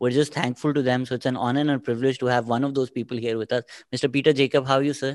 we're just thankful to them. So it's an honor and a privilege to have one of those people here with us. Mr. Peter Jacob, how are you, sir?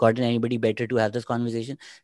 gotten anybody better to have this conversation.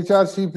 HRCP,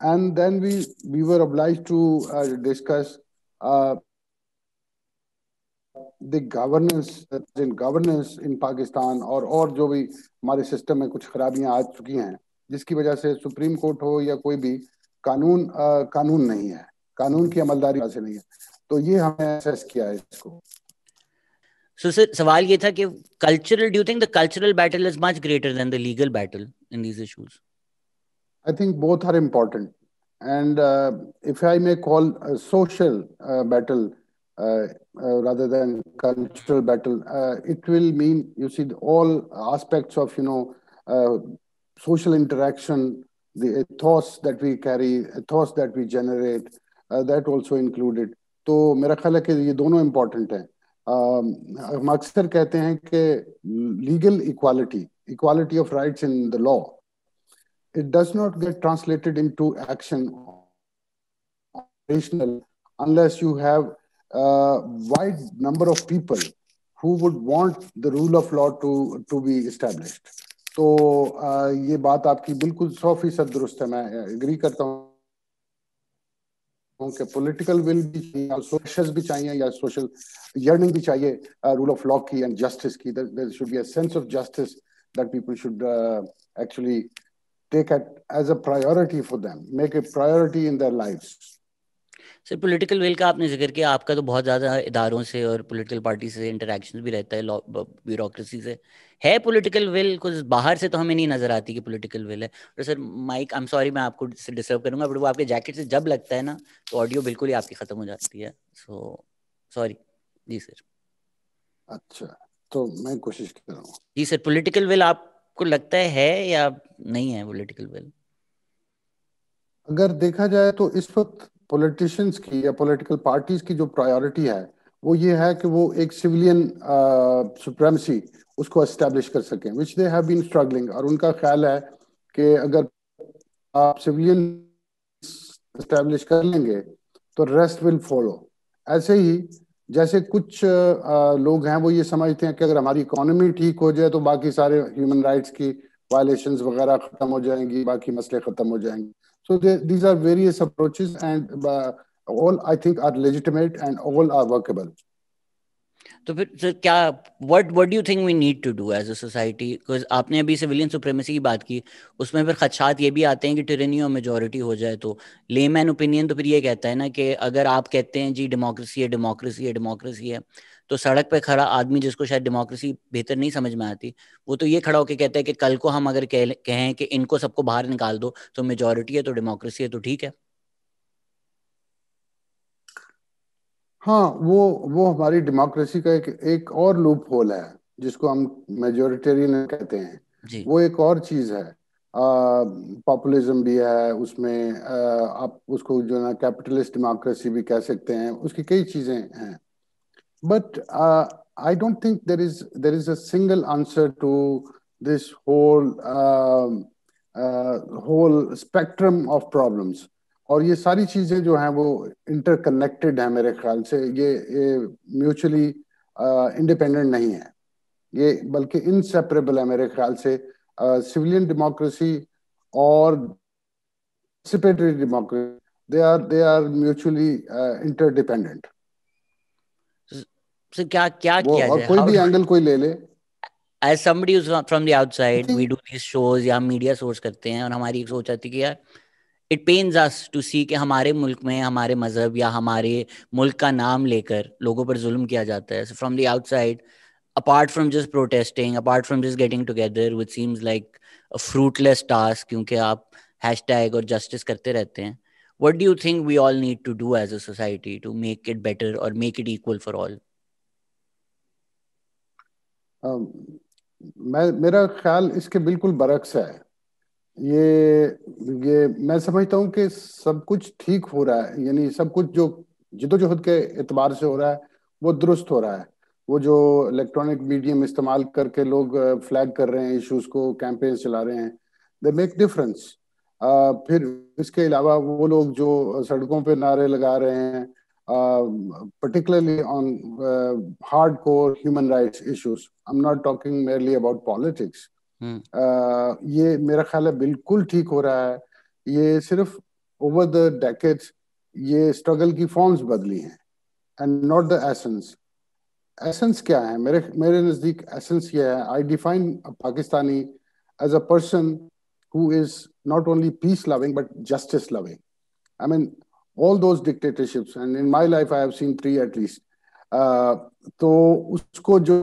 and then we were obliged to discuss the governance in Pakistan اور جو بھی ہمارے system میں کچھ خرابیاں آ چکی ہیں جس کی وجہ سے سپریم کورٹ ہو یا کوئی بھی قانون نہیں ہے, قانون کی عملداری سے نہیں ہے. تو یہ ہم نے اسیس کیا ہے اس کو. So sir, سوال یہ تھا کہ cultural, do you think the cultural battle is much greater than the legal battle in these issues? I think both are important. And if I may call a social battle rather than cultural battle, it will mean, you see, all aspects of, social interaction, the ethos that we carry, ethos that we generate, that also included. تو میرا خیال ہے کہ یہ دونوں important ہیں. ہم اکثر کہتے ہیں کہ legal equality of rights in the law, it does not get translated into action operational unless you have a wide number of people who would want the rule of law to be established. تو یہ بات آپ کی بالکل 100% درست ہے. میں agree کرتا ہوں کہ پولیٹیکل ول بھی چاہیے, سوشل بھی چاہیے, یا سوشل یرننگ بھی چاہیے رول آف لا کی اینڈ جسٹس کی. there should be a sense of justice that people should actually take it as a priority for them, make a priority in their lives. Sir political will کا آپ نے ذکر کیا, آپ کا تو بہت زیادہ اداروں سے اور پولیٹیکل پارٹی سے انٹریکشن بھی رہتا ہے, بیوروکریسی سے. ہے پولیٹیکل ول, کچھ باہر سے تو ہمیں نہیں نظر آتی کہ پولیٹیکل ول ہے. اور سر مائک, آئی ایم سوری میں آپ کو ڈسٹرب کروں گا, بٹ وہ آپ کے جیکٹ سے جب لگتا ہے نا تو آڈیو بالکل ہی آپ کی ختم ہو جاتی ہے. So sorry. جی سر. اچھا, تو میں کوشش کر رہا ہوں. جی سر, پولیٹیکل ول آپ کو لگتا ہے یا نہیں ہے پولیٹیکل ول؟ اگر دیکھا جائے تو اس وقت پولیٹیشنز کی یا پولیٹیکل پارٹیز کی جو پرائیورٹی ہے وہ یہ ہے کہ وہ ایک سویلین سپریمسی اس کو اسٹیبلش کر سکیں, وچ دے ہیو بین اسٹرگلنگ. اور ان کا خیال ہے کہ اگر آپ سویلین اسٹیبلش کر لیں گے تو ریسٹ ول فالو. ایسے ہی جیسے کچھ لوگ ہیں وہ یہ سمجھتے ہیں کہ اگر ہماری اکانومی ٹھیک ہو جائے تو باقی سارے ہیومن رائٹس کی وائلیشنز وغیرہ ختم ہو جائیں گی, باقی مسئلے ختم ہو جائیں گے. So these are various approaches, and all I think are legitimate and all are workable. تو پھر سر کیا what do you think we need to do as a society? Because آپ نے ابھی سویلین سپریمیسی کی بات کی, اس میں پھر خدشات یہ بھی آتے ہیں کہ ٹرینی اور میجورٹی ہو جائے. تو لے مین اوپینین تو پھر یہ کہتا ہے نا کہ اگر آپ کہتے ہیں جی ڈیموکریسی ہے ڈیموکریسی ہے ڈیموکریسی ہے, تو سڑک پہ کھڑا آدمی جس کو شاید ڈیموکریسی بہتر نہیں سمجھ میں آتی, وہ تو یہ کھڑا ہو کے کہتا ہے کہ کل کو ہم اگر کہیں کہ ان کو سب کو باہر نکال دو تو میجورٹی ہے تو ڈیموکریسی ہے تو ٹھیک ہے. ہاں, وہ ہماری ڈیموکریسی کا ایک اور لوپ ہول ہے جس کو ہم میجورٹیرین کہتے ہیں. جی وہ ایک اور چیز ہے, پاپولزم بھی ہے اس میں, آپ اس کو جو ہے نا کیپٹلسٹ ڈیموکریسی بھی کہہ سکتے ہیں, اس کی کئی چیزیں ہیں. But I don't think there is a single answer to this whole spectrum of problems. اور یہ ساری چیزیں جو ہیں وہ انٹر کنیکٹڈ ہیں میرے خیال سے, یہ میوچلی انڈیپینڈنٹ نہیں ہے, یہ بلکہ انسیپریبل ہے میرے خیال سے. سویلین ڈیموکریسی اور participatory democracy, they are mutually interdependent. سر کیا کیا اور جائے, کوئی بھی اینگل کوئی لے لے, as somebody who's from the outside, we do these shows یا میڈیا سورس کرتے ہیں, اور ہماری ایک سوچ آتی ہے کہ یار it pains us to see کہ ہمارے ملک میں ہمارے مذہب یا ہمارے ملک کا نام لے کر لوگوں پر ظلم کیا جاتا ہے. So from the outside, apart from just protesting, apart from just getting together, which seems like a fruitless task کیونکہ آپ hashtag اور justice کرتے رہتے ہیں, what do you think we all need to do as a society to make it better or make it equal for all? میرا خیال اس کے بالکل برعکس ہے. یہ میں سمجھتا ہوں کہ سب کچھ ٹھیک ہو رہا ہے, یعنی سب کچھ جو جدوجہد کے اعتبار سے ہو رہا ہے وہ درست ہو رہا ہے. وہ جو الیکٹرانک میڈیم استعمال کر کے لوگ فلیگ کر رہے ہیں ایشوز کو, کیمپینز چلا رہے ہیں, دے میک ڈفرنس. پھر اس کے علاوہ وہ لوگ جو سڑکوں پہ نعرے لگا رہے ہیں, particularly on hardcore human rights issues. I'm not talking merely about politics. یہ میرا خیال ہے بالکل ٹھیک ہو رہا ہے. یہ صرف اوور دا ڈیکیڈز یہ اسٹرگل کی فارمز بدلی ہیں and not the essence. Essence کیا ہے میرے نزدیک؟ ایسنس یہ ہے, I define Pakistani as a person who is not only peace loving but justice loving. I mean, all those dictatorships, and in my life I have seen 3 at least. تو اس کو جو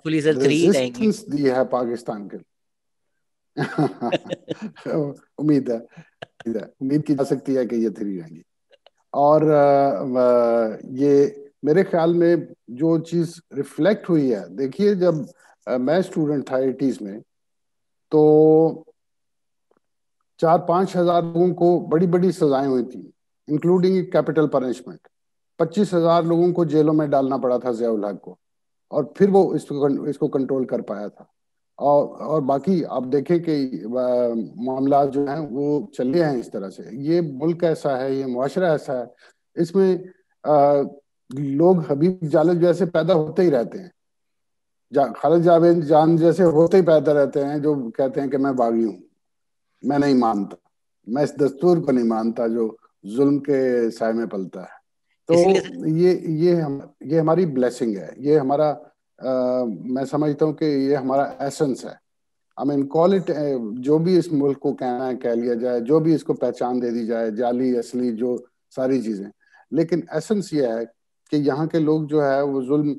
resistance دی ہے پاکستان کے امید کی جا سکتی ہے کہ یہ 3 رہیں گی. اور یہ میرے خیال میں جو چیز ریفلیکٹ ہوئی ہے, دیکھیے جب میں اسٹوڈنٹ تھا 80s میں, تو 4-5 ہزار لوگوں کو بڑی بڑی سزائیں ہوئی تھیں, انکلوڈنگ کیپٹل پنشمنٹ. 25,000 لوگوں کو جیلوں میں ڈالنا پڑا تھا ضیاء الحق کو, اور پھر وہ اس کو کنٹرول کر پایا تھا. اور باقی آپ دیکھیں کہ معاملات جو ہیں وہ چلے ہیں اس طرح سے. یہ ملک ایسا ہے, یہ معاشرہ ایسا ہے, اس میں لوگ حبیب جالب جیسے پیدا ہوتے ہی رہتے ہیں, خالد جاوید جان جیسے ہوتے ہی پیدا رہتے ہیں, جو کہتے ہیں کہ میں باغی ہوں, میں نہیں مانتا, میں اس دستور کو نہیں مانتا جو ظلم کے سائے میں پلتا ہے. تو یہ ہماری بلیسنگ ہے, یہ ہمارا میں سمجھتا ہوں کہ یہ ہمارا ایسنس ہے. I mean, call it جو بھی اس ملک کو کہنا ہے کہہ لیا جائے, جو بھی اس کو پہچان دے دی جائے, جعلی اصلی جو ساری چیزیں, لیکن ایسنس یہ ہے کہ یہاں کے لوگ جو ہے وہ ظلم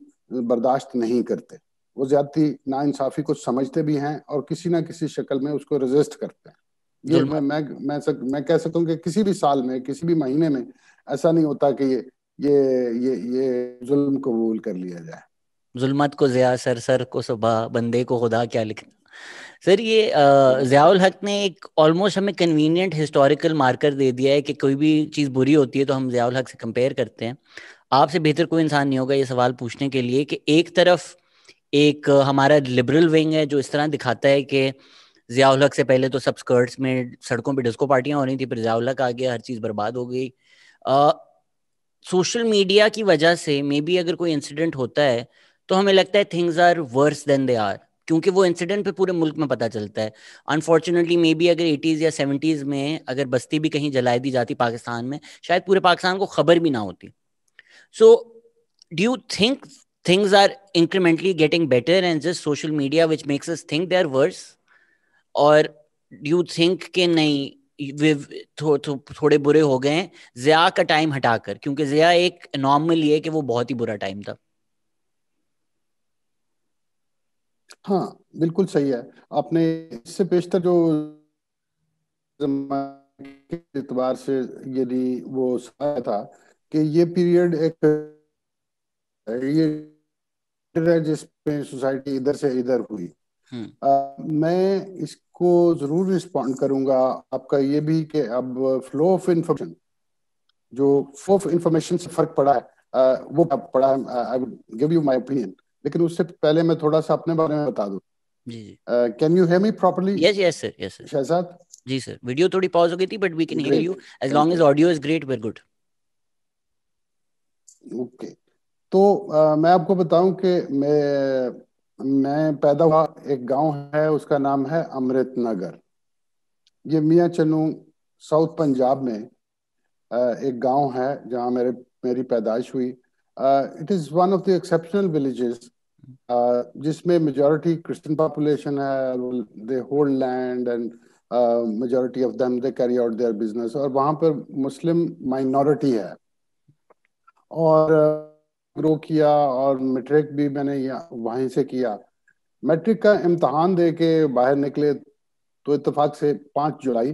برداشت نہیں کرتے, وہ زیادتی ناانصافی کو سمجھتے بھی ہیں اور کسی نہ کسی شکل میں اس کو ریزسٹ کرتے ہیں. یہ میں کہہ سکتا ہوں کہ کسی بھی سال میں, کسی بھی مہینے میں ایسا نہیں ہوتا کہ یہ ظلم قبول کر لیا جائے. ظلمت کو ضیاء سر کو صبح, بندے کو خدا کیا لکھنا. سر یہ ضیاء الحق نے ایک آلموسٹ ہمیں کنوینئنٹ ہسٹوریکل مارکر دے دیا ہے کہ کوئی بھی چیز بری ہوتی ہے تو ہم ضیاء الحق سے کمپیئر کرتے ہیں. آپ سے بہتر کوئی انسان نہیں ہوگا یہ سوال پوچھنے کے لیے کہ ایک طرف ایک ہمارا لبرل ونگ ہے جو اس طرح دکھاتا ہے کہ ضیاء الحق سے پہلے تو سب اسکرٹس میں سڑکوں پہ ڈسکو پارٹیاں ہو رہی تھیں, پھر ضیاء الحق آ گیا, ہر چیز برباد ہو گئی. سوشل میڈیا کی وجہ سے مے بی اگر کوئی انسیڈنٹ ہوتا ہے تو ہمیں لگتا ہے things are worse than they are, کیونکہ وہ انسیڈنٹ پہ پورے ملک میں پتہ چلتا ہے. انفارچونیٹلی مے بی اگر 80s یا 70s میں اگر بستی بھی کہیں جلا دی جاتی پاکستان میں, شاید پورے پاکستان کو خبر بھی نہ ہوتی. So do you think things are incrementally getting better and just social media which makes us think they are worse, or do you think کہ نہیں تھوڑے برے ہو گئے ہیں ضیاء کا ٹائم ہٹا کر, کیونکہ ضیاء ایک انارمل ہے کہ وہ بہت ہی برا ٹائم تھا. ہاں بالکل صحیح ہے. آپ نے اس سے پیشتر جو اعتبار سے یعنی وہ سمجھا تھا کہ یہ پیریڈ ایک یہ جس پہ سوسائٹی ادھر سے ادھر ہوئی, میں اس کو ضرور رسپونڈ کروں گا. آپ کا یہ بھی کہ اب فلو آف انفارمیشن, جو فلو آف انفارمیشن سے فرق پڑا ہے وہ پڑا ہے. I will give you my opinion, لیکن اس سے پہلے میں تھوڑا سا اپنے بارے میں بتا دوں. Can you hear me properly? Yes sir Shahzad ji sir, video تھوڑی پاز ہو گئی تھی but we can hear you as long as audio is great, very good. Okay, تو میں آپ کو بتاؤں کہ میں پیدا ہوا ایک گاؤں ہے, اس کا نام ہے امرت نگر. یہ میاں چنو ساؤتھ پنجاب میں ایک گاؤں ہے جہاں میری پیدائش ہوئی. It is one of the exceptional villages جس میں میجورٹی کرسچن پاپولیشن ہے. They hold land and majority of them they carry out their business, اور وہاں پر مسلم مائنورٹی ہے. اور گرو کیا, اور میٹرک بھی میں نے وہیں سے کیا. میٹرک کا امتحان دے کے باہر نکلے تو اتفاق سے 5 جولائی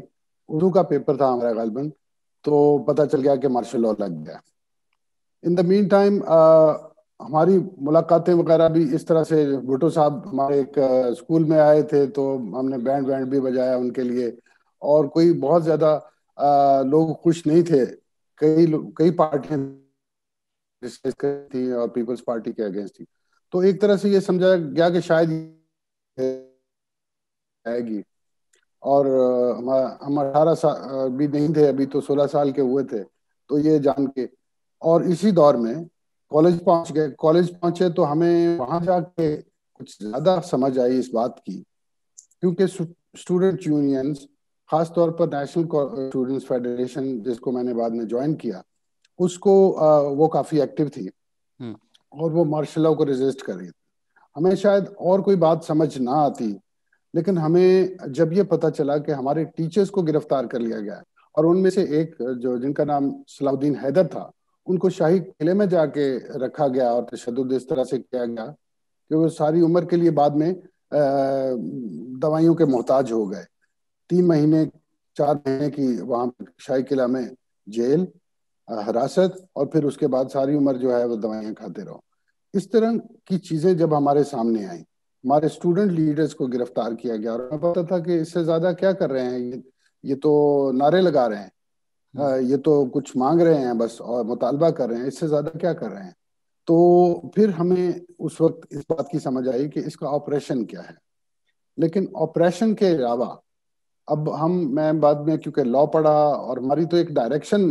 اردو کا پیپر تھا ہمارا غالباً, تو پتہ چل گیا کہ مارشل لاء لگ گیا. ان دا مین ٹائم ہماری ملاقاتیں وغیرہ بھی اس طرح سے, بھٹو صاحب ہمارے ایک اسکول میں آئے تھے تو ہم نے بینڈ بھی بجایا ان کے لیے, اور کوئی بہت زیادہ لوگ خوش نہیں تھے. کئی پارٹیاں تھی اور پیپلز پارٹی کے اگینسٹ تھی. تو ایک طرح سے یہ سمجھا گیا کہ شاید آئے گی, اور ہم 18 سال بھی نہیں تھے ابھی, تو 16 سال کے ہوئے تھے. تو یہ جان کے, اور اسی دور میں کالج پہنچ گئے. کالج پہنچے تو ہمیں وہاں جا کے کچھ زیادہ سمجھ آئی اس بات کی, کیونکہ اسٹوڈنٹ یونینز خاص طور پر نیشنل اسٹوڈنٹس فیڈریشن جس کو میں نے بعد میں جوائن کیا، اس کو وہ کافی ایکٹیو تھی اور وہ مارشل لاء کو ریزسٹ کر رہی تھی. ہمیں شاید اور کوئی بات سمجھ نہ آتی، لیکن ہمیں جب یہ پتہ چلا کہ ہمارے ٹیچرز کو گرفتار کر لیا گیا اور ان میں سے ایک جو جن کا نام صلاح الدین حیدر تھا، ان کو شاہی قلعے میں جا کے رکھا گیا اور تشدد اس طرح سے کیا گیا کہ وہ ساری عمر کے لیے بعد میں دوائیوں کے محتاج ہو گئے. 3 مہینے 4 مہینے کی وہاں شاہی قلعہ میں جیل، حراست، اور پھر اس کے بعد ساری عمر جو ہے وہ دوائیاں کھاتے رہو. اس طرح کی چیزیں جب ہمارے سامنے آئیں، ہمارے اسٹوڈنٹ لیڈرز کو گرفتار کیا گیا اور ہمیں پتا تھا کہ اس سے زیادہ کیا کر رہے ہیں یہ تو نعرے لگا رہے ہیں، یہ تو کچھ مانگ رہے ہیں بس اور مطالبہ کر رہے ہیں، اس سے زیادہ کیا کر رہے ہیں. تو پھر ہمیں اس وقت اس بات کی سمجھ آئی کہ اس کا آپریشن کیا ہے. لیکن آپریشن کے علاوہ اب میں بعد میں کیونکہ لاء پڑھا اور ہماری تو ایک ڈائریکشن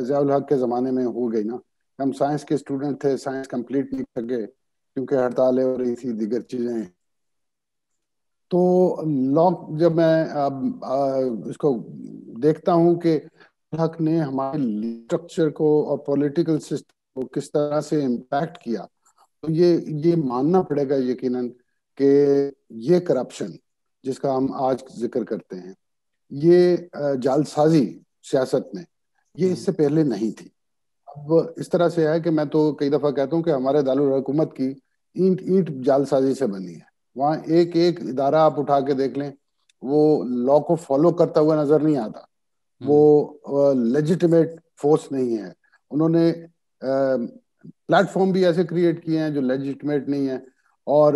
ضیاء الحق کے زمانے میں ہو گئی نا، ہم سائنس کے اسٹوڈنٹ تھے، سائنس کمپلیٹ نہیں کر گئے کیونکہ ہڑتالیں ہو رہی تھی، دیگر چیزیں. تو لاء جب میں اس کو دیکھتا ہوں کہ حق نے ہمارے اسٹرکچر کو اور پولیٹیکل سسٹم کو کس طرح سے امپیکٹ کیا، تو یہ ماننا پڑے گا یقیناً کہ یہ کرپشن جس کا ہم آج ذکر کرتے ہیں، یہ جال سازی سیاست میں، یہ اس سے پہلے نہیں تھی. اب اس طرح سے ہے کہ میں تو کئی دفعہ کہتا ہوں کہ ہمارے دارالحکومت کی اینٹ اینٹ جال سازی سے بنی ہے. وہاں ایک ایک ادارہ آپ اٹھا کے دیکھ لیں، وہ لاء کو فالو کرتا ہوا نظر نہیں آتا، وہ لیجیٹیمیٹ فورس نہیں ہے. انہوں نے پلیٹ فارم بھی ایسے کریٹ کیے ہیں جو لیجیٹیمیٹ نہیں ہے، اور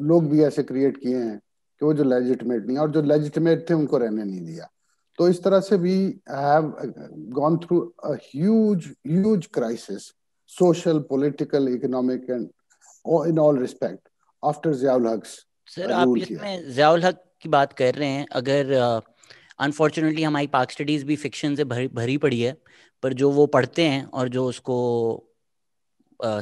لوگ بھی ایسے کریٹ کیے ہیں کہ وہ جو لیجیٹیمیٹ نہیں، اور جو لیجیٹیمیٹ تھے ان کو رہنے نہیں دیا. تو اس طرح سے we have gone through a huge crisis, social, political, economic, and in all respect after Zia الحق's سر آپ rule اس here. میں ضیاء الحق کی بات کر رہے ہیں، اگر انفارچونیٹلی ہماری پاک اسٹڈیز بھی فکشن سے بھری پڑی ہے، پر جو وہ پڑھتے ہیں اور جو اس کو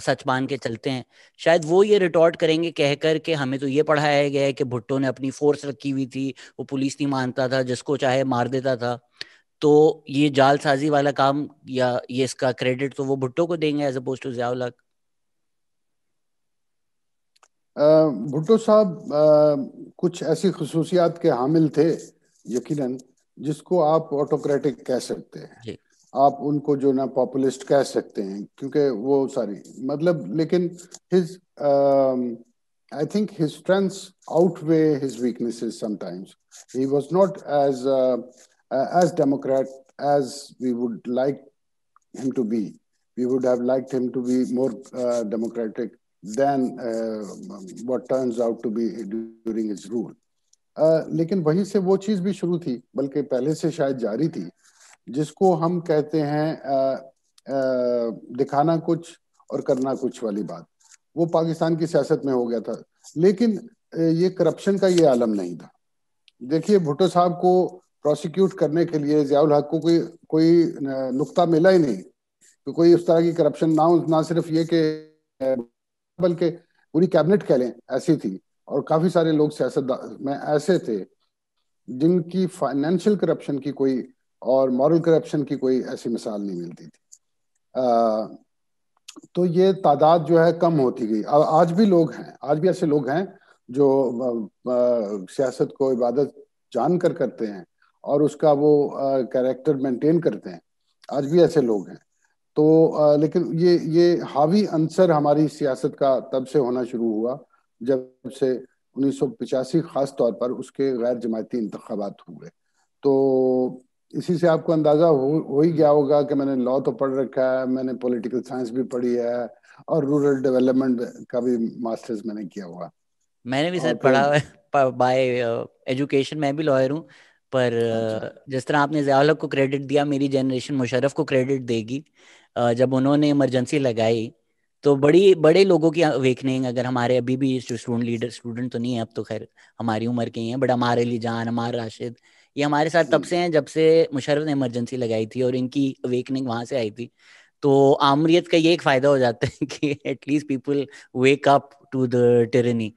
سچ مان کے چلتے ہیں، شاید وہ یہ ریٹارٹ کریں گے کہہ کر کہ ہمیں تو یہ پڑھایا گیا ہے کہ بھٹو نے اپنی فورس رکھی ہوئی تھی، وہ پولیس نہیں مانتا تھا، جس کو چاہے مار دیتا تھا. تو یہ جال سازی والا کام یا یہ اس کا کریڈٹ تو وہ بھٹو کو دیں گے ایز اپوز ٹو ضیاء الحق. بھٹو صاحب کچھ ایسی خصوصیات کے حامل تھے یقیناً جس کو آپ آٹوکریٹک کہہ سکتے ہیں، جی آپ ان کو جو نا پاپولسٹ کہہ سکتے ہیں، کیونکہ وہ ساری مطلب، لیکن his I think his strengths outweigh his weaknesses sometimes. He was not as democrat as we would like him to be. We would have liked him to be more democratic than what turns out to be during his rule. لیکن وہیں سے وہ چیز بھی شروع تھی، بلکہ پہلے سے شاید جاری تھی، جس کو ہم کہتے ہیں دکھانا کچھ اور کرنا کچھ والی بات. وہ پاکستان کی سیاست میں ہو گیا تھا، لیکن یہ کرپشن کا یہ عالم نہیں تھا. دیکھیے بھٹو صاحب کو پروسیکیوٹ کرنے کے لیے ضیاء الحق کو کوئی نقطہ ملا ہی نہیں کہ کوئی اس طرح کی کرپشن نہ صرف یہ کہ بلکہ پوری کیبنٹ کہہ لیں ایسی تھی، اور کافی سارے لوگ سیاست میں ایسے تھے جن کی فائنینشیل کرپشن کی کوئی اور مورل کرپشن کی کوئی ایسی مثال نہیں ملتی تھی. تو یہ تعداد جو ہے کم ہوتی گئی. آج بھی لوگ ہیں، آج بھی ایسے لوگ ہیں جو سیاست کو عبادت جان کر کرتے ہیں اور اس کا وہ کیریکٹر مینٹین کرتے ہیں، آج بھی ایسے لوگ ہیں. تو لیکن یہ حاوی عنصر ہماری سیاست کا تب سے ہونا شروع ہوا جب سے 1985 خاص طور پر اس کے غیر جماعتی انتخابات ہوئے. تو اسی سے آپ کو اندازہ ہو ہی گیا ہوگا کہ میں نے لاء تو پڑھ رکھا ہے، میں نے پولیٹیکل سائنس بھی پڑھی ہے، اور رورل ڈیولپمنٹ کا بھی ماسٹرز میں نے کیا ہوا. میں نے بھی سر اور پڑھا پھر ہے بائی ایجوکیشن، میں بھی لائر ہوں، پر جس طرح آپ نے ضیاء الحق کو کریڈٹ دیا، میری جنریشن مشرف کو کریڈٹ دے گی. جب انہوں نے ایمرجنسی لگائی تو بڑے لوگوں کی اویکننگ، اگر ہمارے ابھی بھی اسٹوڈنٹ تو نہیں ہے اب تو خیر ہماری عمر کے ہی ہیں، بٹ عمار علی جان، عمار راشد، یہ ہمارے ساتھ تب سے ہیں جب سے مشرف نے ایمرجنسی لگائی تھی، اور ان کی اویکننگ وہاں سے آئی تھی. تو آمریت کا یہ ایک فائدہ ہو جاتا ہے کہ at least people wake up to the tyranny.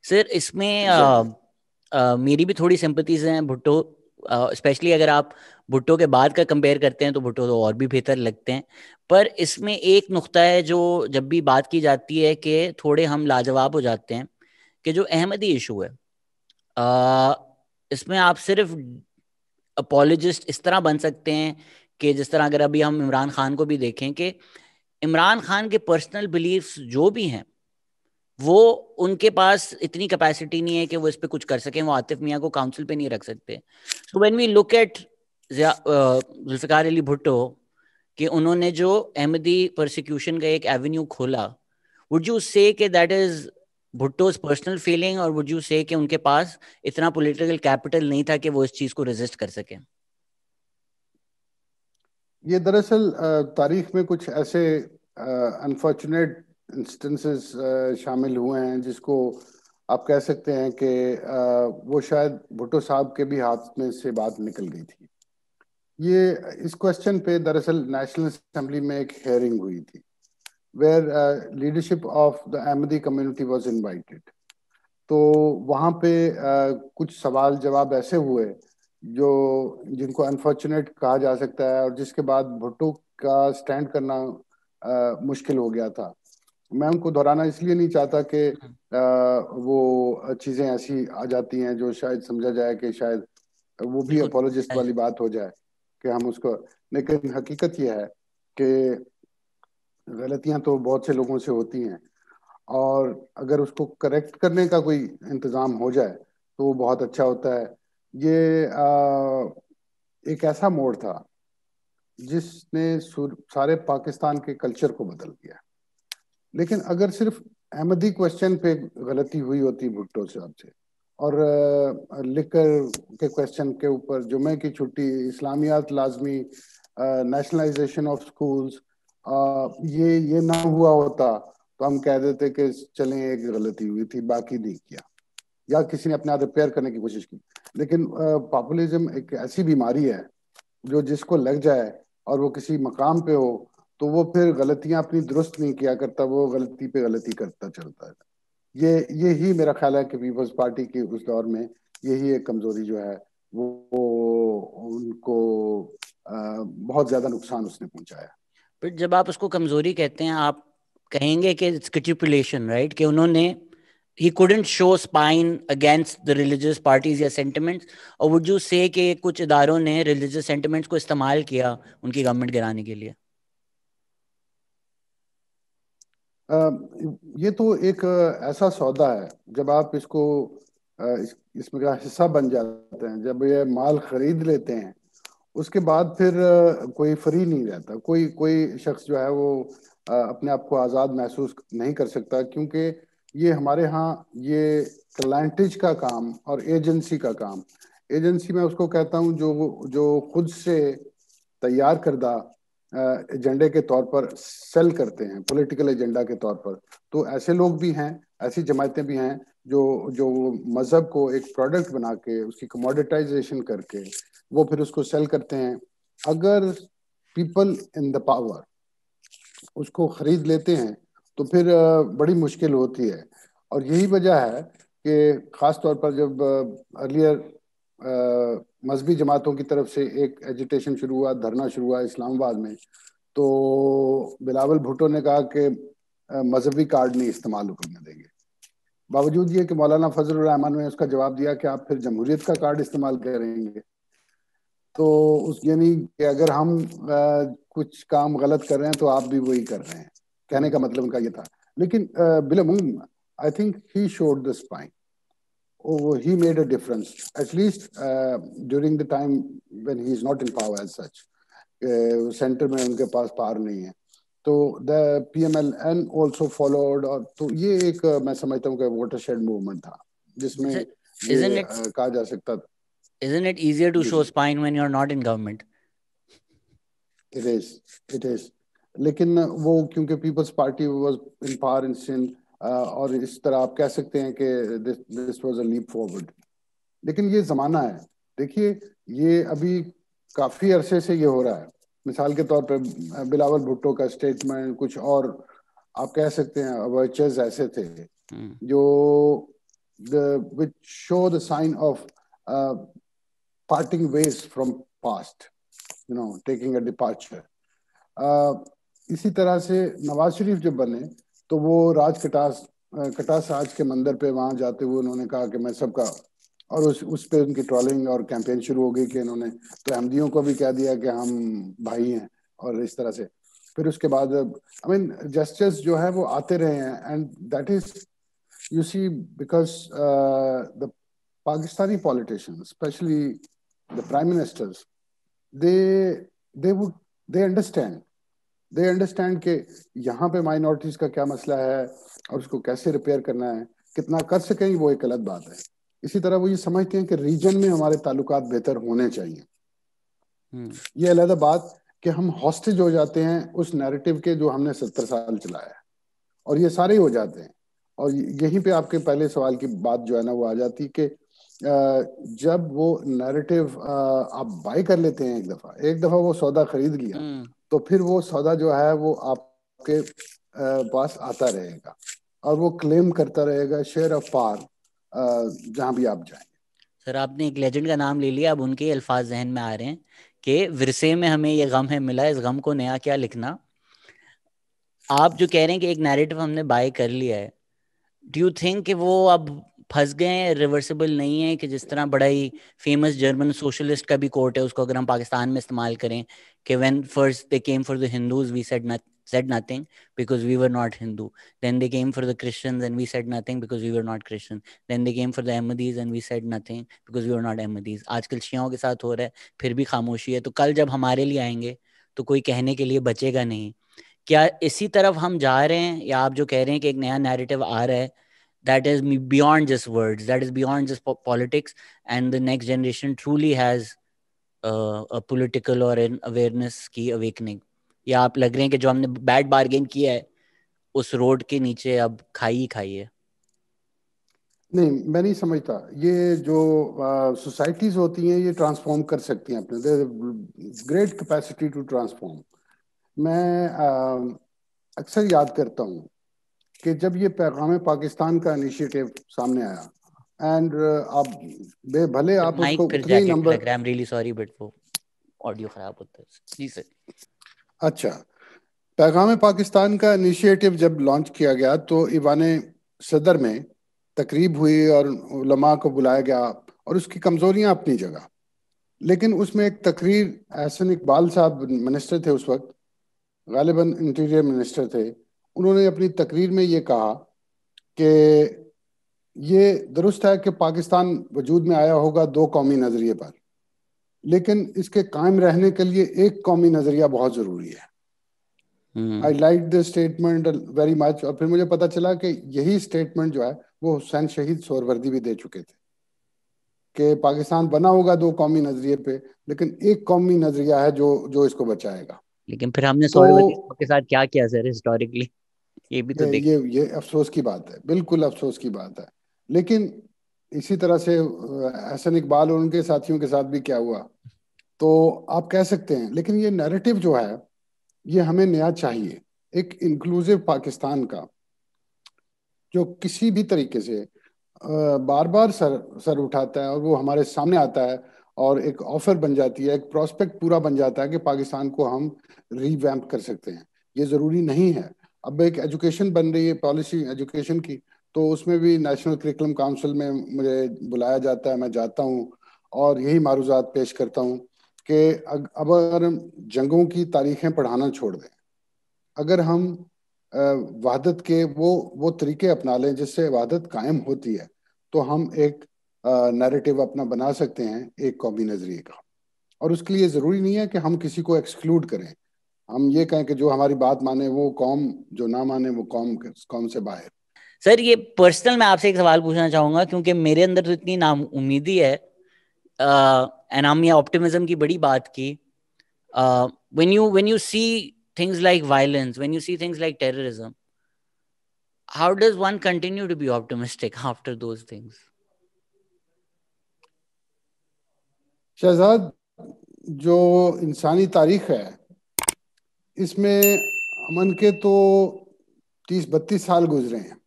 Sir اس میں میری بھی تھوڑی سمپتیز ہیں بھٹو اسپیشلی اگر آپ بھٹو کے بعد کا کمپیئر کرتے ہیں تو بھٹو تو اور بھی بہتر لگتے ہیں. پر اس میں ایک نقطہ ہے جو جب بھی بات کی جاتی ہے کہ تھوڑے ہم لاجواب ہو جاتے ہیں, کہ جو احمدی ایشو ہے اس میں آپ صرف اپولوجسٹ اس طرح بن سکتے ہیں کہ جس طرح اگر ابھی ہم عمران خان کو بھی دیکھیں کہ عمران خان کے پرسنل بلیفز جو بھی ہیں وہ ان کے پاس اتنی کیپیسٹی نہیں ہے کہ وہ اس پہ کچھ کر سکیں, وہ عاطف میاں کو کاؤنسل پہ نہیں رکھ سکتے. So when we look at Zulfikar Ali Bhutto کہ انہوں نے جو احمدی پرسیکیوشن کا ایک ایونیو کھولا, وڈ یو سے کہ دیٹ از بھٹوز پرسنل فیلنگ, اور وڈ یو سے کہ ان کے پاس اتنا پولیٹیکل کیپٹل نہیں تھا کہ وہ اس چیز کو ریزسٹ کر سکیں؟ یہ دراصل تاریخ میں کچھ ایسے انفارچونیٹ انسٹنسز شامل ہوئے ہیں جس کو آپ کہہ سکتے ہیں کہ وہ شاید بھٹو صاحب کے بھی ہاتھ میں سے بات نکل گئی تھی. یہ اس کوشچن پہ دراصل نیشنل اسمبلی میں ایک ہیئرنگ ہوئی تھی where leadership of the Ahmadi community was invited. تو وہاں پہ کچھ سوال جواب ایسے ہوئے جن کو انفارچونیٹ کہا جا سکتا ہے, اور جس کے بعد بھٹو کا سٹینڈ کرنا مشکل ہو گیا تھا. میں ان کو دہرانا اس لیے نہیں چاہتا کہ وہ چیزیں ایسی آ جاتی ہیں جو شاید سمجھا جائے کہ شاید وہ بھی اپولوجسٹ والی بات ہو جائے کہ ہم اس کو, لیکن حقیقت یہ ہے کہ غلطیاں تو بہت سے لوگوں سے ہوتی ہیں, اور اگر اس کو کریکٹ کرنے کا کوئی انتظام ہو جائے تو وہ بہت اچھا ہوتا ہے. یہ ایک ایسا موڑ تھا جس نے سارے پاکستان کے کلچر کو بدل دیا. لیکن اگر صرف احمدی کوشچن پہ غلطی ہوئی ہوتی بھٹو صاحب سے, اور لکر کے کوشچن کے اوپر جمعے کی چھٹی, اسلامیات لازمی, نیشنلائزیشن آف سکولز, یہ نہ ہوا ہوتا تو ہم کہہ دیتے کہ چلیں ایک غلطی ہوئی تھی, باقی نہیں کیا, یا کسی نے اپنے آپ ریپیئر کرنے کی کوشش کی. لیکن پاپولزم ایک ایسی بیماری ہے جو جس کو لگ جائے اور وہ کسی مقام پہ ہو تو وہ پھر غلطیاں اپنی درست نہیں کیا کرتا, وہ غلطی پہ غلطی کرتا چلتا ہے. یہی میرا خیال ہے کہ پیپلز پارٹی کی اس دور میں یہی ایک کمزوری جو ہے وہ ان کو بہت زیادہ نقصان اس نے پہنچایا. پھر جب آپ اس کو کمزوری کہتے ہیں, آپ کہیں گے کہ اٹس کیپیٹولیشن, رائٹ, کہ انہوں نے he couldn't show spine against the religious parties یا sentiments, اور would you say کہ کچھ اداروں نے religious sentiments کو استعمال کیا ان کی گورنمنٹ گرانے کے لیے؟ یہ تو ایک ایسا سودا ہے جب آپ اس کو اس میں کا حصہ بن جاتے ہیں, جب یہ مال خرید لیتے ہیں اس کے بعد پھر کوئی فری نہیں رہتا. کوئی شخص جو ہے وہ اپنے آپ کو آزاد محسوس نہیں کر سکتا, کیونکہ یہ ہمارے ہاں یہ کلائنٹیج کا کام اور ایجنسی کا کام. ایجنسی میں اس کو کہتا ہوں جو خود سے تیار کردہ ایجنڈے کے طور پر سیل کرتے ہیں, پولیٹیکل ایجنڈا کے طور پر. تو ایسے لوگ بھی ہیں, ایسی جماعتیں بھی ہیں جو مذہب کو ایک پروڈکٹ بنا کے اس کی کموڈیٹائزیشن کر کے وہ پھر اس کو سیل کرتے ہیں. اگر پیپل ان دا پاور اس کو خرید لیتے ہیں تو پھر بڑی مشکل ہوتی ہے. اور یہی وجہ ہے کہ خاص طور پر جب ارلیئر مذہبی جماعتوں کی طرف سے ایک ایجیٹیشن شروع ہوا, دھرنا شروع ہوا اسلام آباد میں, تو بلاول بھٹو نے کہا کہ مذہبی کارڈ نہیں استعمال کرنے دیں گے. باوجود یہ کہ مولانا فضل الرحمان نے اس کا جواب دیا کہ آپ پھر جمہوریت کا کارڈ استعمال کریں گے. تو یعنی کہ اگر ہم کچھ کام غلط کر رہے ہیں تو آپ بھی وہی کر رہے ہیں, کہنے کا مطلب ان کا یہ تھا. لیکن بالعموم I think he showed the spine. He made a difference, at least during the time when he is not in power as such. Centre میں ان کے پاس پار نہیں ہے. تو the PMLN also followed, اور تو یہ ایک میں سمجھتا ہوں کہ واٹر شیڈ موومنٹ تھا جس میں یہ کہا جا سکتا. Isn't it easier to show spine when you're not in government? It is. لیکن وہ کیونکہ Peoples Party was in power in Sindh, اور اس طرح آپ کہہ سکتے ہیں کہ this was a leap forward. لیکن یہ زمانہ ہے, دیکھیے یہ ابھی کافی عرصے سے یہ ہو رہا ہے. مثال کے طور پہ بلاول بھٹو کا اسٹیٹمنٹ, کچھ اور آپ کہہ سکتے ہیں ورچز ایسے تھے جو which show the sign of parting ways from past, taking a departure. اسی طرح سے نواز شریف جب بنے تو وہ کٹاس راج کے مندر پہ وہاں جاتے ہوئے انہوں نے کہا کہ میں سب کا، اور اس پہ ان کی ٹرولنگ اور کیمپین شروع ہو گئی کہ انہوں نے تو احمدیوں کو بھی کہہ دیا کہ ہم بھائی ہیں، اور اس طرح سے پھر اس کے بعد جسٹس جو ہے وہ آتے رہے ہیں. And that is you see because the Pakistani politician especially the prime ministers they understand کہ یہاں پہ مائنورٹیز کا کیا مسئلہ ہے اور اس کو کیسے ریپیئر کرنا ہے. کتنا کر سکیں وہ ایک الگ بات ہے. اسی طرح وہ یہ سمجھتے ہیں کہ ریجن میں ہمارے تعلقات بہتر ہونے چاہیے. یہ علیحدہ بات کہ ہم ہاسٹیج ہو جاتے ہیں اس نیریٹو کے جو ہم نے 70 سال چلایا ہے، اور یہ سارے ہو جاتے ہیں. اور یہیں پہ آپ کے پہلے سوال کی بات جو ہے نا وہ آ جاتی کہ جب وہ نیریٹو آپ بائی کر لیتے ہیں ایک دفعہ وہ سودا خرید لیا تو پھر وہ سودا جو ہے وہ آپ کے پاس آتا رہے گا اور وہ کلیم کرتا رہے گا شیئر آف پاور جہاں بھی آپ جائیں. سر آپ نے ایک لیجنڈ کا نام لے لیا، اب ان کے الفاظ ذہن میں آ رہے ہیں کہ ورثے میں ہمیں یہ غم ہے ملا، اس غم کو نیا کیا لکھنا. آپ جو کہہ رہے ہیں کہ ایک نیریٹو ہم نے بائی کر لیا ہے، ڈو یو تھنک کہ وہ اب پھنس گئے ہیں، ریورسیبل نہیں ہے؟ کہ جس طرح بڑا ہی فیمس جرمن سوشلسٹ کا بھی کوٹ ہے، اس کو اگر ہم پاکستان میں استعمال کریں کہ when first they came for the Hindus we said nothing because we were not Hindu, then they came for the Christians and we said nothing because we were not Christian, then they came for the Ahmadis and we said nothing because we were not Ahmadis. آج کل شیعوں کے ساتھ ہو رہا ہے، پھر بھی خاموشی ہے. تو کل جب ہمارے لیے آئیں گے تو کوئی کہنے کے لیے بچے گا نہیں. کیا اسی طرف ہم جا رہے ہیں، یا آپ جو کہہ رہے ہیں کہ ایک نیا نیریٹو آ رہا ہے that is beyond just words, that is beyond just politics, and the next generation truly has a political or an awareness کی awakening؟ یا آپ لگ رہے ہیں کہ جو ہم نے بیڈ بارگین کیا ہے اس روڈ کے نیچے اب کھائی ہے؟ نہیں، میں نہیں سمجھتا. یہ جو سوسائٹیز ہوتی ہیں یہ ٹرانسفارم کر سکتی ہیں اپنے گریٹ کیپیسٹی ٹو ٹرانسفارم. میں اکثر یاد کرتا ہوں کہ جب یہ پیغام پاکستان کا انیشیٹو سامنے آیا اینڈ آپ بھلے آپ اس کو اتنے ہی نمبر، لگ رہا ہے I'm really sorry but وہ آڈیو خراب ہوتا ہے. جی سر. اچھا، پیغام پاکستان کا انیشیٹو جب لانچ کیا گیا تو ایوان صدر میں تقریب ہوئی اور علماء کو بلایا گیا اور اس کی کمزوریاں اپنی جگہ. لیکن اس میں ایک تقریر، احسن اقبال صاحب منسٹر تھے اس وقت، غالباً انٹیریئر منسٹر تھے، انہوں نے اپنی تقریر میں یہ کہا کہ یہ درست ہے کہ پاکستان وجود میں آیا ہوگا 2 قومی نظریے پر، لیکن اس کے قائم رہنے کے لیے ایک قومی نظریہ بہت ضروری ہے. I like the statement very much. اور پھر مجھے پتا چلا کہ یہی اسٹیٹمنٹ جو ہے وہ حسین شہید سہروردی بھی دے چکے تھے کہ پاکستان بنا ہوگا 2 قومی نظریے پہ، لیکن ایک قومی نظریہ ہے جو اس کو بچائے گا. لیکن پھر ہم نے سہروردی کے ساتھ کیا کیا سر ہسٹوریکلی؟ یہ بھی تو یہ افسوس کی بات ہے، بالکل افسوس کی بات ہے. لیکن اسی طرح سے احسن اقبال اور ان کے ساتھیوں کے ساتھ بھی کیا ہوا تو آپ کہہ سکتے ہیں. لیکن یہ نیریٹو جو ہے یہ ہمیں نیا چاہیے، ایک انکلوزیو پاکستان کا، جو کسی بھی طریقے سے بار بار سر اٹھاتا ہے اور وہ ہمارے سامنے آتا ہے اور ایک آفر بن جاتی ہے، ایک پراسپیکٹ پورا بن جاتا ہے کہ پاکستان کو ہم ری ویمپ کر سکتے ہیں. یہ ضروری نہیں ہے. اب ایک ایجوکیشن بن رہی ہے، پالیسی ایجوکیشن کی، تو اس میں بھی نیشنل کریکولم کاؤنسل میں مجھے بلایا جاتا ہے، میں جاتا ہوں اور یہی معروضات پیش کرتا ہوں کہ اب اگر ہم جنگوں کی تاریخیں پڑھانا چھوڑ دیں، اگر ہم وحدت کے وہ طریقے اپنا لیں جس سے وحدت قائم ہوتی ہے، تو ہم ایک نیریٹو اپنا بنا سکتے ہیں ایک قومی نظریے کا. اور اس کے لیے ضروری نہیں ہے کہ ہم کسی کو ایکسکلوڈ کریں. ہم یہ کہیں کہ جو ہماری بات مانے وہ قوم، جو نہ مانے وہ قوم سے باہر. سر یہ پرسنل میں آپ سے ایک سوال پوچھنا چاہوں گا، کیونکہ میرے اندر تو اتنی نا امیدی ہے، ہم یہ آپٹیمزم کی بڑی بات کی. when you see things like violence, when you see things like terrorism, how does one continue to be optimistic after those things? Shahzad, جو انسانی تاریخ ہے اس میں امن کے تو 30-32 سال گزرے ہیں،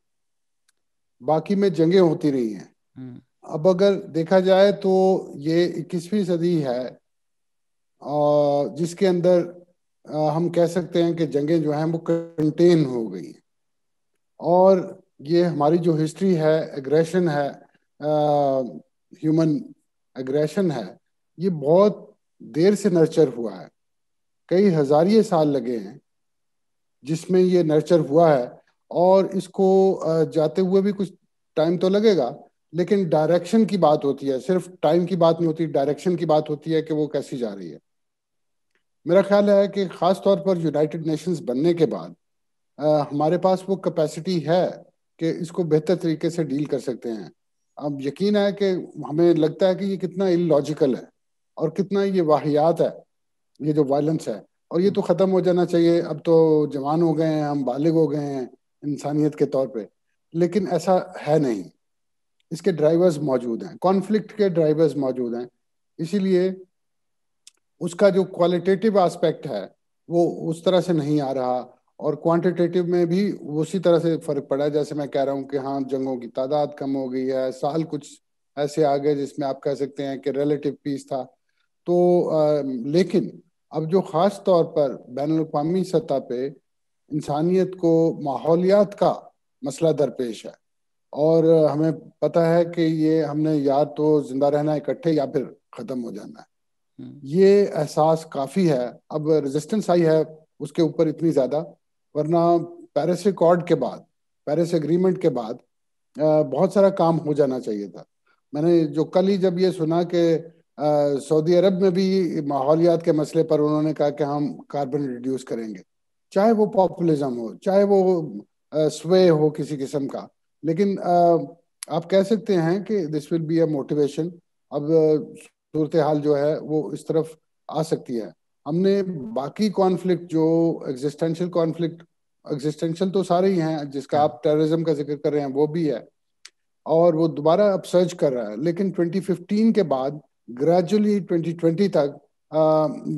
باقی میں جنگیں ہوتی رہی ہیں. اب اگر دیکھا جائے تو یہ 21ویں صدی ہے جس کے اندر ہم کہہ سکتے ہیں کہ جنگیں جو ہیں وہ کنٹین ہو گئی ہیں، اور یہ ہماری جو ہسٹری ہے، ایگریشن ہے، ہیومن ایگریشن ہے، یہ بہت دیر سے نرچر ہوا ہے، کئی ہزاریے سال لگے ہیں جس میں یہ نرچر ہوا ہے، اور اس کو جاتے ہوئے بھی کچھ ٹائم تو لگے گا، لیکن ڈائریکشن کی بات ہوتی ہے، صرف ٹائم کی بات نہیں ہوتی، ڈائریکشن کی بات ہوتی ہے کہ وہ کیسی جا رہی ہے۔ میرا خیال ہے کہ خاص طور پر یونائٹڈ نیشنز بننے کے بعد ہمارے پاس وہ کیپیسٹی ہے کہ اس کو بہتر طریقے سے ڈیل کر سکتے ہیں۔ اب یقین ہے کہ ہمیں لگتا ہے کہ یہ کتنا ان لاجیکل ہے اور کتنا یہ واہیات ہے، یہ جو وائلنس ہے، اور یہ تو ختم ہو جانا چاہیے، اب تو جوان ہو گئے ہیں، ہم بالغ ہو گئے ہیں انسانیت کے طور پہ، لیکن ایسا ہے نہیں۔ اس کے ڈرائیورز موجود ہیں، کانفلکٹ کے ڈرائیورز موجود ہیں، اسی لیے اس کا جو کوالٹیٹیو آسپیکٹ ہے وہ اس طرح سے نہیں آ رہا، اور کوانٹیٹیو میں بھی اسی طرح سے فرق پڑا ہے، جیسے میں کہہ رہا ہوں کہ ہاں جنگوں کی تعداد کم ہو گئی ہے، سال کچھ ایسے آ گئے جس میں آپ کہہ سکتے ہیں کہ ریلیٹیو پیس تھا تو لیکن اب جو خاص طور پر بین الاقوامی سطح پہ انسانیت کو ماحولیات کا مسئلہ درپیش ہے، اور ہمیں پتہ ہے کہ یہ ہم نے یا تو زندہ رہنا اکٹھے یا پھر ختم ہو جانا ہے۔ یہ احساس کافی ہے، اب ریزسٹنس آئی ہے اس کے اوپر اتنی زیادہ، ورنہ پیرس ایکارڈ کے بعد، پیرس ایگریمنٹ کے بعد بہت سارا کام ہو جانا چاہیے تھا۔ میں نے جو کل ہی جب یہ سنا کہ سعودی عرب میں بھی ماحولیات کے مسئلے پر انہوں نے کہا کہ ہم کاربن ریڈیوس کریں گے، چاہے وہ پاپولزم ہو، چاہے وہ سوے ہو کسی قسم کا، لیکن آپ کہہ سکتے ہیں کہ دس ول بی اے موٹیویشن۔ اب صورتحال جو ہے وہ اس طرف آ سکتی ہے۔ ہم نے باقی کانفلکٹ جو ایگزسٹینشل تو سارے ہی ہیں، جس کا آپ ٹیررزم کا ذکر کر رہے ہیں وہ بھی ہے، اور وہ دوبارہ اب سرچ کر رہا ہے، لیکن 2015 کے بعد گریجولی 2020 تک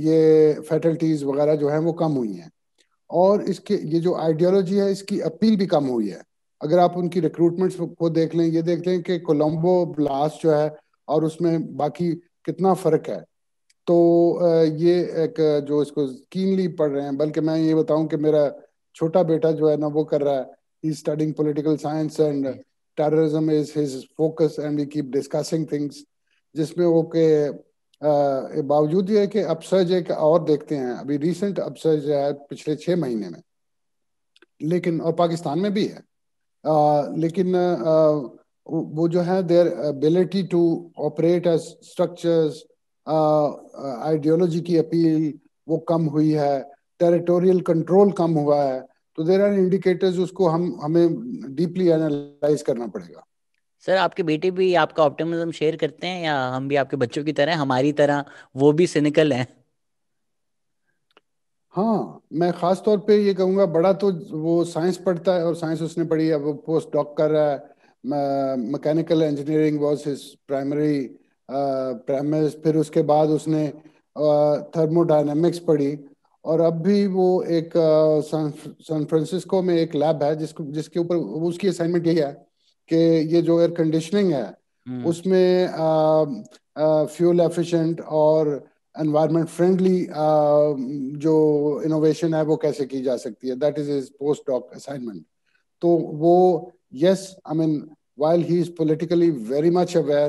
یہ فیٹلٹیز وغیرہ جو ہیں وہ کم ہوئی ہیں، اور اس کے یہ جو آئیڈیالوجی ہے اس کی اپیل بھی کم ہوئی ہے۔ اگر آپ ان کی ریکروٹمنٹس کو دیکھ لیں، یہ دیکھ لیں کہ کولمبو بلاسٹ جو ہے اور اس میں باقی کتنا فرق ہے، تو یہ ایک جو اس کو کینلی پڑھ رہے ہیں، بلکہ میں یہ بتاؤں کہ میرا چھوٹا بیٹا جو ہے نا وہ کر رہا ہے، he is studying political science and terrorism is his focus and we keep discussing things, جس میں وہ کہ باوجود یہ ہے کہ اپسرج ایک اور دیکھتے ہیں، ابھی ریسنٹ اپسرج ہے پچھلے 6 مہینے میں، لیکن اور پاکستان میں بھی ہے، لیکن وہ جو ہے their ability to operate as structures، ideology کی اپیل وہ کم ہوئی ہے، ٹیریٹوریل کنٹرول کم ہوا ہے، تو دیر آر انڈیکیٹرز، اس کو ہمیں ڈیپلی اینالائز کرنا پڑے گا۔ سر آپ کے بیٹے بھی آپ کا آپٹیمزم شیئر کرتے ہیں، یا ہم بھی آپ کے بچوں کی طرح، ہماری طرح وہ بھی سینیکل ہیں؟ ہاں، میں خاص طور پہ یہ کہوں گا، بڑا تو وہ سائنس پڑھتا ہے اور سائنس اس نے پڑھی ہے، وہ پوسٹ ڈاک کر رہا ہے، mechanical engineering was his primary premises, پھر اس کے بعد اس نے تھرمو ڈائنامکس پڑھی، اور اب بھی وہ ایک سان فرانسسکو میں ایک لیب ہے جس کے اوپر اس کی اسائنمنٹ یہی ہے کہ یہ جو ایئر کنڈیشننگ ہے اس میں فیول ایفیشینٹ اور انوائرمنٹ فرینڈلی جو انوویشن ہے وہ کیسے کی جا سکتی ہے، that is his post doc assignment. تو وہ yes I mean while he is politically very much aware,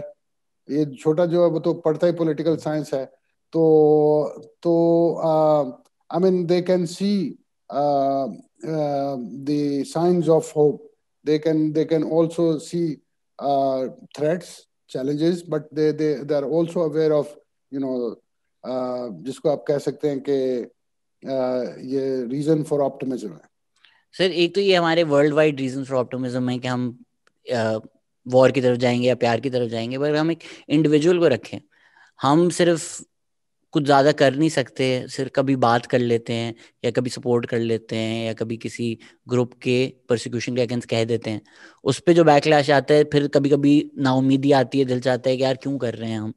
یہ چھوٹا جو ہے وہ تو پڑھتا ہی پولیٹیکل سائنس ہے، تو I mean they can see the signs of hope, they can also see threats, challenges, but they are also aware of جس کو آپ کہہ سکتے ہیں کہ یہ ریزن فار آپٹمزم ہے۔ سر ایک تو یہ ہمارے world wide reason for optimism ہے کہ ہم وار کی طرف جائیں گے یا پیار کی طرف جائیں گے، پر ہم ایک انڈیویجول کو رکھیں، ہم صرف کچھ زیادہ کر نہیں سکتے، صرف کبھی بات کر لیتے ہیں یا کبھی سپورٹ کر لیتے ہیں یا کبھی کسی گروپ کے پرسیکیوشن کے اگینسٹ کہہ دیتے ہیں، اس پہ جو بیک لیش آتا ہے، پھر کبھی کبھی نا امیدی آتی ہے، دل چاہتا ہے کہ یار کیوں کر رہے ہیں ہم،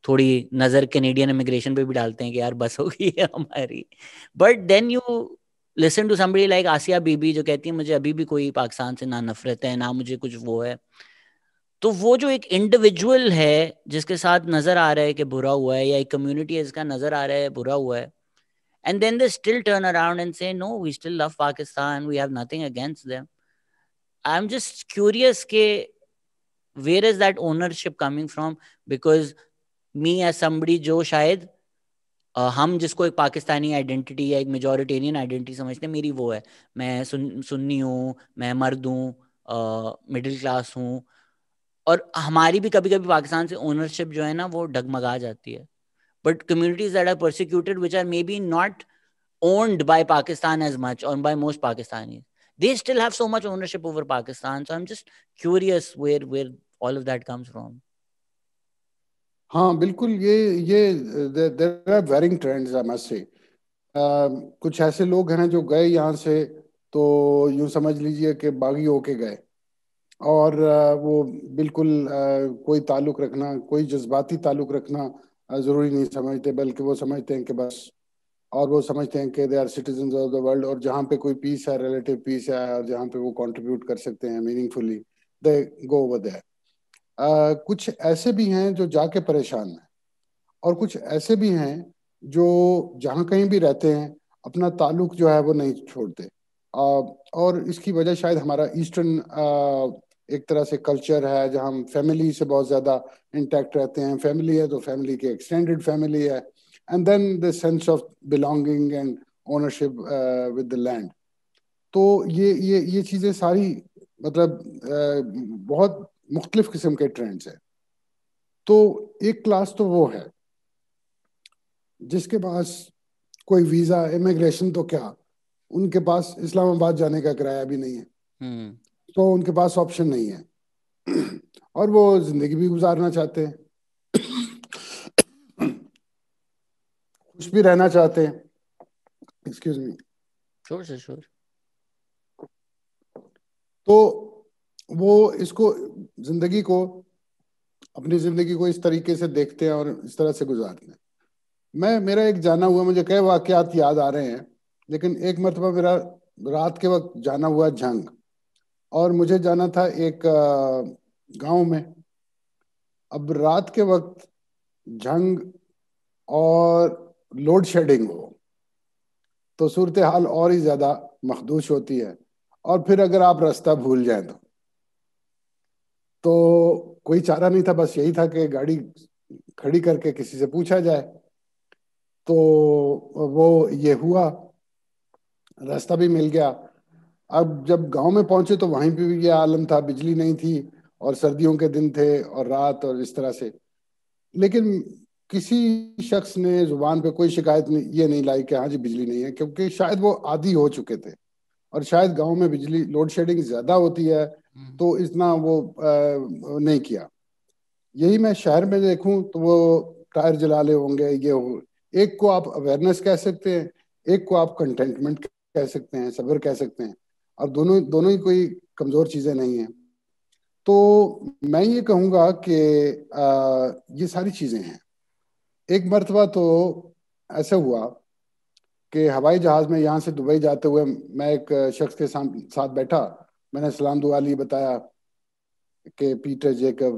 تھوڑی نظر کینیڈین امیگریشن پہ بھی ڈالتے ہیں کہ یار بس ہو گئی ہے ہماری، but then you listen to somebody like Asia Bibi جو کہتی ہے مجھے ابھی بھی کوئی پاکستان سے نہ نفرت ہے نہ مجھے کچھ وہ ہے، تو وہ جو ایک انڈیویجول ہے جس کے ساتھ نظر آ رہا ہے کہ برا ہوا ہے, یا ایک کمیونٹی ہے جس کا نظر آ رہا ہے برا ہوا ہے, and then they still turn around and say no, we still love Pakistan, we have nothing against them. I'm just curious ke where is that ownership coming from? Because me as somebody جو شاید ہم جس کو ایک Pakistani identity یا ایک میجورٹیرین identity سمجھتے ہیں, میری وہ ہے, میں سنی ہوں, میں مرد ہوں, مڈل کلاس ہوں, اور ہماری بھی کبھی کبھی پاکستان سے اونرشپ جو ہے نا وہ ڈگمگا جاتی ہے. But communities that are persecuted which are may be not owned by Pakistan as much, or by most Pakistanis, they still have so much ownership over Pakistan. So I'm just curious where all of that comes from. ہاں بالکل, یہ there are varying trends I must say. کچھ ایسے لوگ ہیں جو گئے یہاں سے تو یوں سمجھ لیجئے کہ باغی ہو کے گئے, اور وہ بالکل کوئی تعلق رکھنا, کوئی جذباتی تعلق رکھنا ضروری نہیں سمجھتے, بلکہ وہ سمجھتے ہیں کہ بس, اور وہ سمجھتے ہیں کہ they are citizens of the world, اور جہاں پہ کوئی پیس ہے, ریلیٹیو پیس ہے, اور جہاں پہ وہ کنٹریبیوٹ کر سکتے ہیں meaning fully, they go over there. کچھ ایسے بھی ہیں جو جا کے پریشان ہیں, اور کچھ ایسے بھی ہیں جو جہاں کہیں بھی رہتے ہیں اپنا تعلق جو ہے وہ نہیں چھوڑتے. اور اس کی وجہ شاید ہمارا ایسٹرن ایک طرح سے کلچر ہے جہاں ہم فیملی سے بہت زیادہ انٹیکٹ رہتے ہیں. فیملی ہے تو فیملی کے ایکسٹینڈیڈ فیملی ہے, and then the sense of belonging and ownership with the land. تو یہ چیزیں ساری مطلب بہت مختلف قسم کے ٹرینڈز ہیں. تو ایک کلاس تو وہ ہے جس کے پاس کوئی ویزا, امیگریشن تو کیا, ان کے پاس اسلام آباد جانے کا کرایہ بھی نہیں ہے, تو ان کے پاس آپشن نہیں ہے, اور وہ زندگی بھی گزارنا چاہتے ہیں, خوش بھی رہنا چاہتے ہیں. Excuse me. Sure. تو وہ اس کو اپنی زندگی کو اس طریقے سے دیکھتے ہیں اور اس طرح سے گزارتے ہیں. میرا ایک جانا ہوا, مجھے کئی واقعات یاد آ رہے ہیں, لیکن ایک مرتبہ میرا رات کے وقت جانا ہوا جھنگ, اور مجھے جانا تھا ایک گاؤں میں. اب رات کے وقت جھنگ اور لوڈ شیڈنگ ہو تو صورتحال اور ہی زیادہ مخدوش ہوتی ہے, اور پھر اگر آپ راستہ بھول جائیں تو کوئی چارہ نہیں تھا, بس یہی تھا کہ گاڑی کھڑی کر کے کسی سے پوچھا جائے. تو وہ یہ ہوا, راستہ بھی مل گیا. اب جب گاؤں میں پہنچے تو وہیں پہ بھی یہ عالم تھا, بجلی نہیں تھی, اور سردیوں کے دن تھے اور رات, اور اس طرح سے. لیکن کسی شخص نے زبان پہ کوئی شکایت یہ نہیں لائی کہ ہاں جی بجلی نہیں ہے, کیونکہ شاید وہ عادی ہو چکے تھے, اور شاید گاؤں میں بجلی لوڈ شیڈنگ زیادہ ہوتی ہے تو اتنا وہ نہیں کیا. یہی میں شہر میں دیکھوں تو وہ ٹائر جلا لے ہوں گے, یہ ہو, ایک کو آپ اویئرنیس کہہ سکتے ہیں, ایک کو آپ کنٹینٹمنٹ کہہ سکتے ہیں, صبر کہہ سکتے ہیں, اور دونوں ہی کوئی کمزور چیزیں نہیں ہیں. تو میں یہ کہوں گا کہ یہ ساری چیزیں ہیں. ایک مرتبہ تو ایسا ہوا کہ ہوائی جہاز میں یہاں سے دبئی جاتے ہوئے میں ایک شخص کے ساتھ بیٹھا, میں نے سلام دعا لی, بتایا کہ پیٹر جیکب.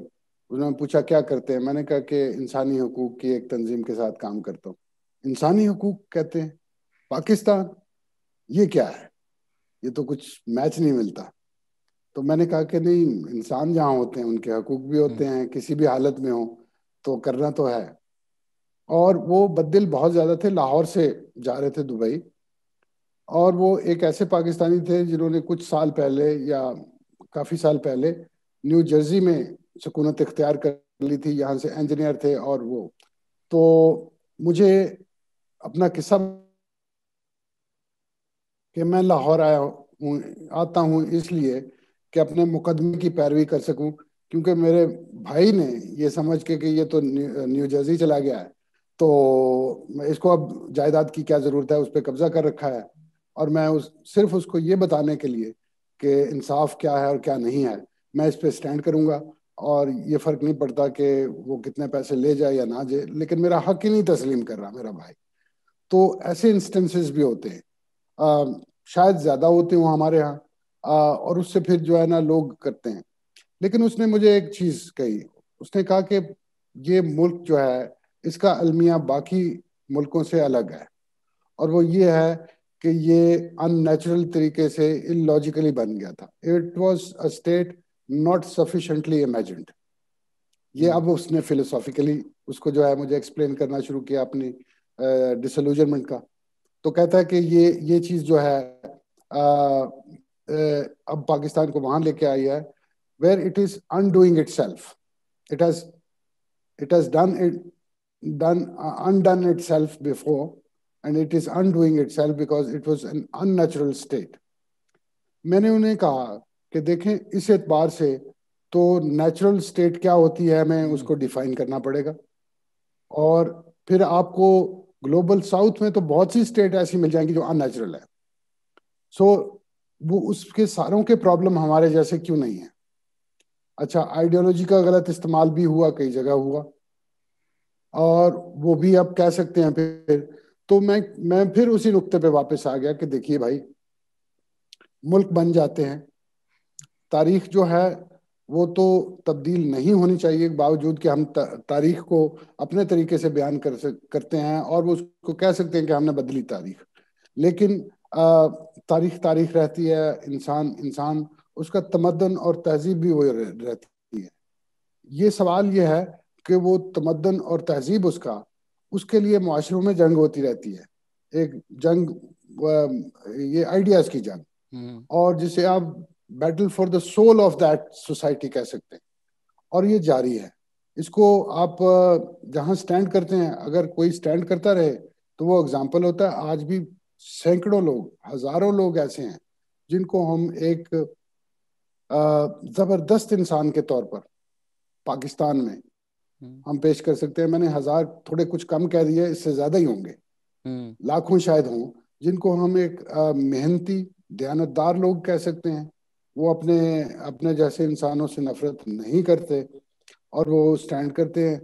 انہوں نے پوچھا کیا کرتے ہیں, میں نے کہا کہ انسانی حقوق کی ایک تنظیم کے ساتھ کام کرتا ہوں. انسانی حقوق کہتے ہیں پاکستان, یہ کیا ہے, یہ تو کچھ میچ نہیں ملتا. تو میں نے کہا کہ نہیں, انسان جہاں ہوتے ہیں ان کے حقوق بھی ہوتے ہیں, کسی بھی حالت میں ہوں تو کرنا تو ہے. اور وہ بدل بہت زیادہ تھے, لاہور سے جا رہے تھے دبئی, اور وہ ایک ایسے پاکستانی تھے جنہوں نے کچھ سال پہلے یا کافی سال پہلے نیو جرسی میں سکونت اختیار کر لی تھی, یہاں سے انجینئر تھے. اور وہ تو مجھے اپنا قصہ کہ میں لاہور آتا ہوں اس لیے کہ اپنے مقدمے کی پیروی کر سکوں, کیونکہ میرے بھائی نے یہ سمجھ کے کہ یہ تو نیو جرسی چلا گیا ہے تو اس کو اب جائیداد کی کیا ضرورت ہے, اس پہ قبضہ کر رکھا ہے. اور میں صرف اس کو یہ بتانے کے لیے کہ انصاف کیا ہے اور کیا نہیں ہے, میں اس پہ سٹینڈ کروں گا, اور یہ فرق نہیں پڑتا کہ وہ کتنے پیسے لے جائے یا نہ جائے, لیکن میرا حق ہی نہیں تسلیم کر رہا میرا بھائی. تو ایسے انسٹنسز بھی ہوتے ہیں, شاید زیادہ ہوتے ہوں ہمارے ہاں, اور اس سے پھر جو ہے نا لوگ کرتے ہیں. لیکن اس نے مجھے ایک چیز کہی، اس نے کہا کہ یہ ملک جو ہے اس کا المیہ باقی ملکوں سے الگ ہے، اور وہ یہ ہے کہ یہ ان نیچرل طریقے سے ان لاجیکلی بن گیا تھا. It was a state not sufficiently imagined. یہ اب اس نے فلسافیکلی اس کو جو ہے مجھے ایکسپلین کرنا شروع کیا اپنی ڈسلوجنمنٹ کا. تو کہتا ہے کہ یہ چیز جو ہے اب پاکستان کو وہاں لے کے آئی ہے where it is undoing itself. It has undone itself before, and it is undoing itself because it was an unnatural state. میں نے انہیں کہا کہ دیکھیں اس اعتبار سے تو نیچرل سٹیٹ کیا ہوتی ہے ہمیں اس کو ڈیفائن کرنا پڑے گا، اور پھر آپ کو گلوبل ساؤتھ میں تو بہت سی سٹیٹ ایسی مل جائیں گی جو ان نیچرل ہے. سو وہ اس کے ساروں کے پرابلم ہمارے جیسے کیوں نہیں ہیں؟ اچھا، آئیڈیالوجی کا غلط استعمال بھی ہوا، کئی جگہ ہوا، اور وہ بھی آپ کہہ سکتے ہیں. پھر تو میں پھر اسی نقطے پہ واپس آ گیا کہ دیکھیے بھائی، ملک بن جاتے ہیں، تاریخ جو ہے وہ تو تبدیل نہیں ہونی چاہیے، باوجود کہ ہم تاریخ کو اپنے طریقے سے بیان کرتے ہیں اور وہ اس کو کہہ سکتے ہیں کہ ہم نے بدلی تاریخ. لیکن تاریخ رہتی ہے، انسان اس کا تمدن اور تہذیب بھی وہ رہتی ہے. یہ سوال یہ ہے کہ وہ تمدن اور تہذیب اس کے لیے معاشروں میں جنگ ہوتی رہتی ہے، ایک جنگ، یہ آئیڈیاز کی جنگ، اور جسے آپ battle for the soul of that society کہہ سکتے ہیں، اور یہ جاری ہے. اس کو آپ جہاں سٹینڈ کرتے ہیں، اگر کوئی سٹینڈ کرتا رہے تو وہ اگزامپل ہوتا ہے. آج بھی سینکڑوں لوگ، ہزاروں لوگ ایسے ہیں جن کو ہم ایک زبردست انسان کے طور پر پاکستان میں ہم پیش کر سکتے ہیں. میں نے ہزار تھوڑے کچھ کم کہہ دیے، اس سے زیادہ ہی ہوں گے، لاکھوں شاید ہوں، جن کو ہم ایک محنتی دیانتدار لوگ کہہ سکتے ہیں. وہ اپنے جیسے انسانوں سے نفرت نہیں کرتے اور وہ سٹینڈ کرتے ہیں.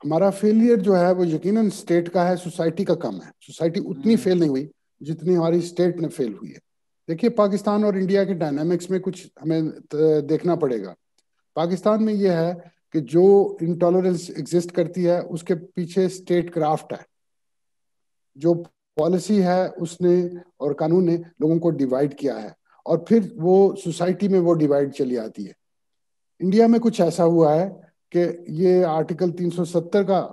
ہمارا فیلئر جو ہے وہ یقیناً اسٹیٹ کا ہے، سوسائٹی کا کم ہے. سوسائٹی اتنی فیل نہیں ہوئی جتنی ہماری اسٹیٹ نے فیل ہوئی ہے. دیکھیے پاکستان اور انڈیا کے ڈائنامکس میں کچھ ہمیں دیکھنا پڑے گا. پاکستان میں یہ ہے کہ جو انٹالرنس ایگزسٹ کرتی ہے اس کے پیچھے اسٹیٹ کرافٹ ہے. جو پالیسی ہے اس نے اور قانون نے لوگوں کو ڈیوائیڈ کیا ہے، اور پھر وہ سوسائٹی میں وہ ڈیوائیڈ چلی آتی ہے. انڈیا میں کچھ ایسا ہوا ہے کہ یہ آرٹیکل 370 کا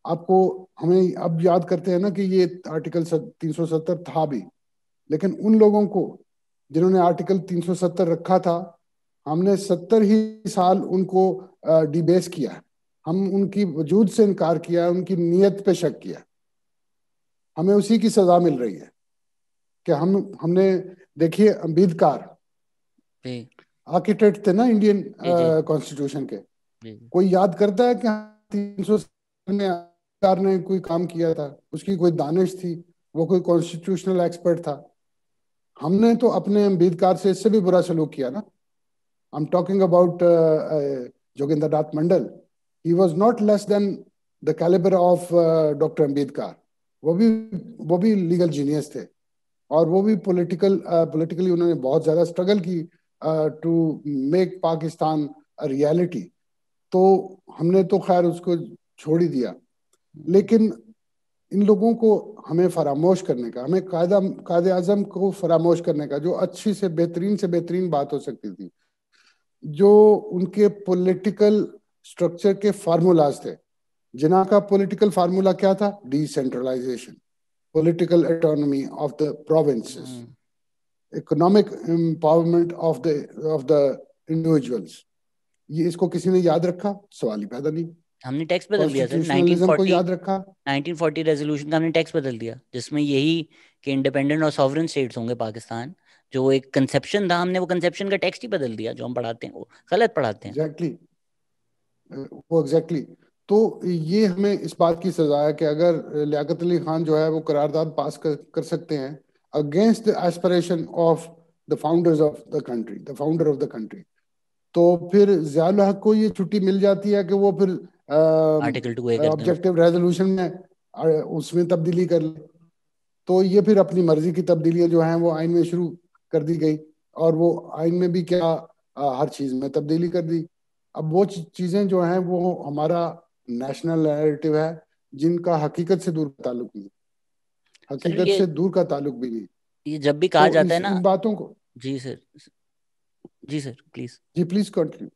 آپ کو، ہمیں اب یاد کرتے ہیں نا کہ یہ آرٹیکل 370 تھا بھی، لیکن ان لوگوں کو جنہوں نے آرٹیکل 370 رکھا تھا، ہم نے 70 ہی سال ان کو ڈی بیس کیا ہے. ہم ان کی وجود سے انکار کیا، ان کی نیت پہ شک کیا. ہمیں اسی کی سزا مل رہی ہے کہ ہم نے، دیکھیے امبیڈکر آرکیٹیکٹ تھے نا انڈین کانسٹیٹیوشن کے. کوئی یاد کرتا ہے کہ 370 میں امبیڈکر نے کوئی کام کیا تھا؟ اس کی کوئی دانش تھی؟ وہ کوئی کانسٹیٹیوشنل ایکسپرٹ تھا؟ ہم نے تو اپنے امبیڈکر سے اس سے بھی برا سلوک کیا نا. I'm talking about Jogindra Nath Mandal. He was not less than the caliber of Dr. Ambedkar. وہ بھی لیگل جینیس تھے، اور وہ بھی پولیٹیکلی انہوں نے بہت زیادہ اسٹرگل کی ٹو میک پاکستان ریالٹی. تو ہم نے تو خیر اس کو چھوڑ ہی دیا. لیکن ان لوگوں کو ہمیں فراموش کرنے کا، ہمیں قائد اعظم کو فراموش کرنے کا، جو اچھی سے بہترین بات ہو سکتی تھی، جو ان کے پولیٹیکل سٹرکچر کے فارمولاز تھے. جناح کا پولیٹیکل فارمولا کیا تھا؟ Decentralization, political autonomy of the provinces, economic empowerment of the individuals. یہ اس کو کسی نے یاد رکھا؟ سوال ہی پیدا نہیں. ہم نے ٹیکسٹ بدل دیا سر، کانسٹیٹیوشنلزم کو یاد رکھا، 1940 ریزولوشن کا ہم نے ٹیکسٹ بدل دیا، جس میں یہی کہ انڈیپینڈنٹ اور سوورن اسٹیٹس ہوں گے پاکستان. جو ایک کنسیپشن تھا، ہم نے وہ کنسیپشن کا ٹیکسٹ ہی بدل دیا. جو ہم پڑھاتے ہیں وہ غلط پڑھاتے ہیں. ایگزیکٹلی. تو یہ ہمیں اس بات کی سزا ہے کہ اگر لیاقت علی خان جو ہے وہ قرارداد پاس کر سکتے ہیں against the aspiration of the founders of the country, the founder of the country, تو پھر ضیاء الحق کو یہ چھٹی مل جاتی ہے کہ وہ پھر آرٹیکل 2A آبجیکٹو ریزولوشن میں اس میں تبدیلی کر لے. تو یہ پھر اپنی مرضی کی تبدیلیاں جو ہیں وہ آئین میں شروع کر دی گئی، اور وہ آئین میں بھی کیا ہر چیز میں تبدیلی کر دی. اب وہ چیزیں جو ہیں وہ ہمارا نیشنل نیریٹو ہے جن کا حقیقت سے دور کا تعلق نہیں, سر حقیقت سے دور کا تعلق بھی نہیں. یہ جب بھی کہا تو جاتا ہے نا, ان باتوں کو, جی سر, جی سر پلیز. جی پلیز کنٹینیو.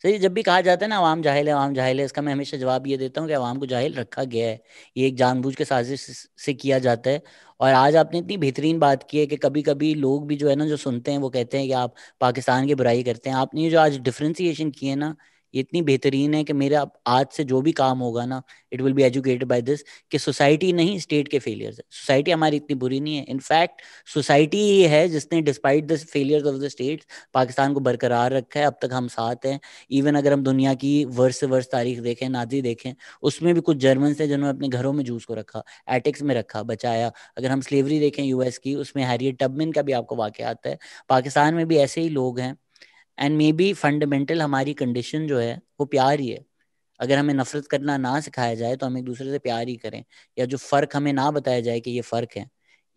سر جب بھی کہا جاتا ہے نا عوام جاہل ہے, عوام جاہل ہے, اس کا میں ہمیشہ جواب یہ دیتا ہوں کہ عوام کو جاہل رکھا گیا ہے, یہ ایک جان بوجھ کے سازش سے کیا جاتا ہے. اور آج آپ نے اتنی بہترین بات کی ہے کہ کبھی کبھی لوگ بھی جو ہے نا جو سنتے ہیں وہ کہتے ہیں کہ آپ پاکستان کی برائی کرتے ہیں. آپ نے جو آج ڈفرینسیشن کی ہے نا یہ اتنی بہترین ہے کہ میرا آج سے جو بھی کام ہوگا نا it will be educated by this, کہ سوسائٹی نہیں اسٹیٹ کے فیلیئرز ہے. سوسائٹی ہماری اتنی بری نہیں ہے, انفیکٹ سوسائٹی ہی ہے جس نے despite the failures of the state Pakistan کو برقرار رکھا ہے. اب تک ہم ساتھ ہیں. ایون اگر ہم دنیا کی ورس سے ورس تاریخ دیکھیں, نازی دیکھیں, اس میں بھی کچھ جرمنس تھے جنہوں نے اپنے گھروں میں جوس کو رکھا, ایٹکس میں رکھا, بچایا. اگر ہم سلیوری دیکھیں یو ایس کی, اس میں ہیریٹ ٹبمن کا بھی آپ کو واقعہ آتا ہے. پاکستان میں بھی ایسے ہی لوگ ہیں. اینڈ مے بی فنڈامنٹل ہماری کنڈیشن جو ہے وہ پیار ہی ہے. اگر ہمیں نفرت کرنا نہ سکھایا جائے تو ہم ایک دوسرے سے پیار ہی کریں, یا جو فرق ہمیں نہ بتایا جائے کہ یہ فرق ہے.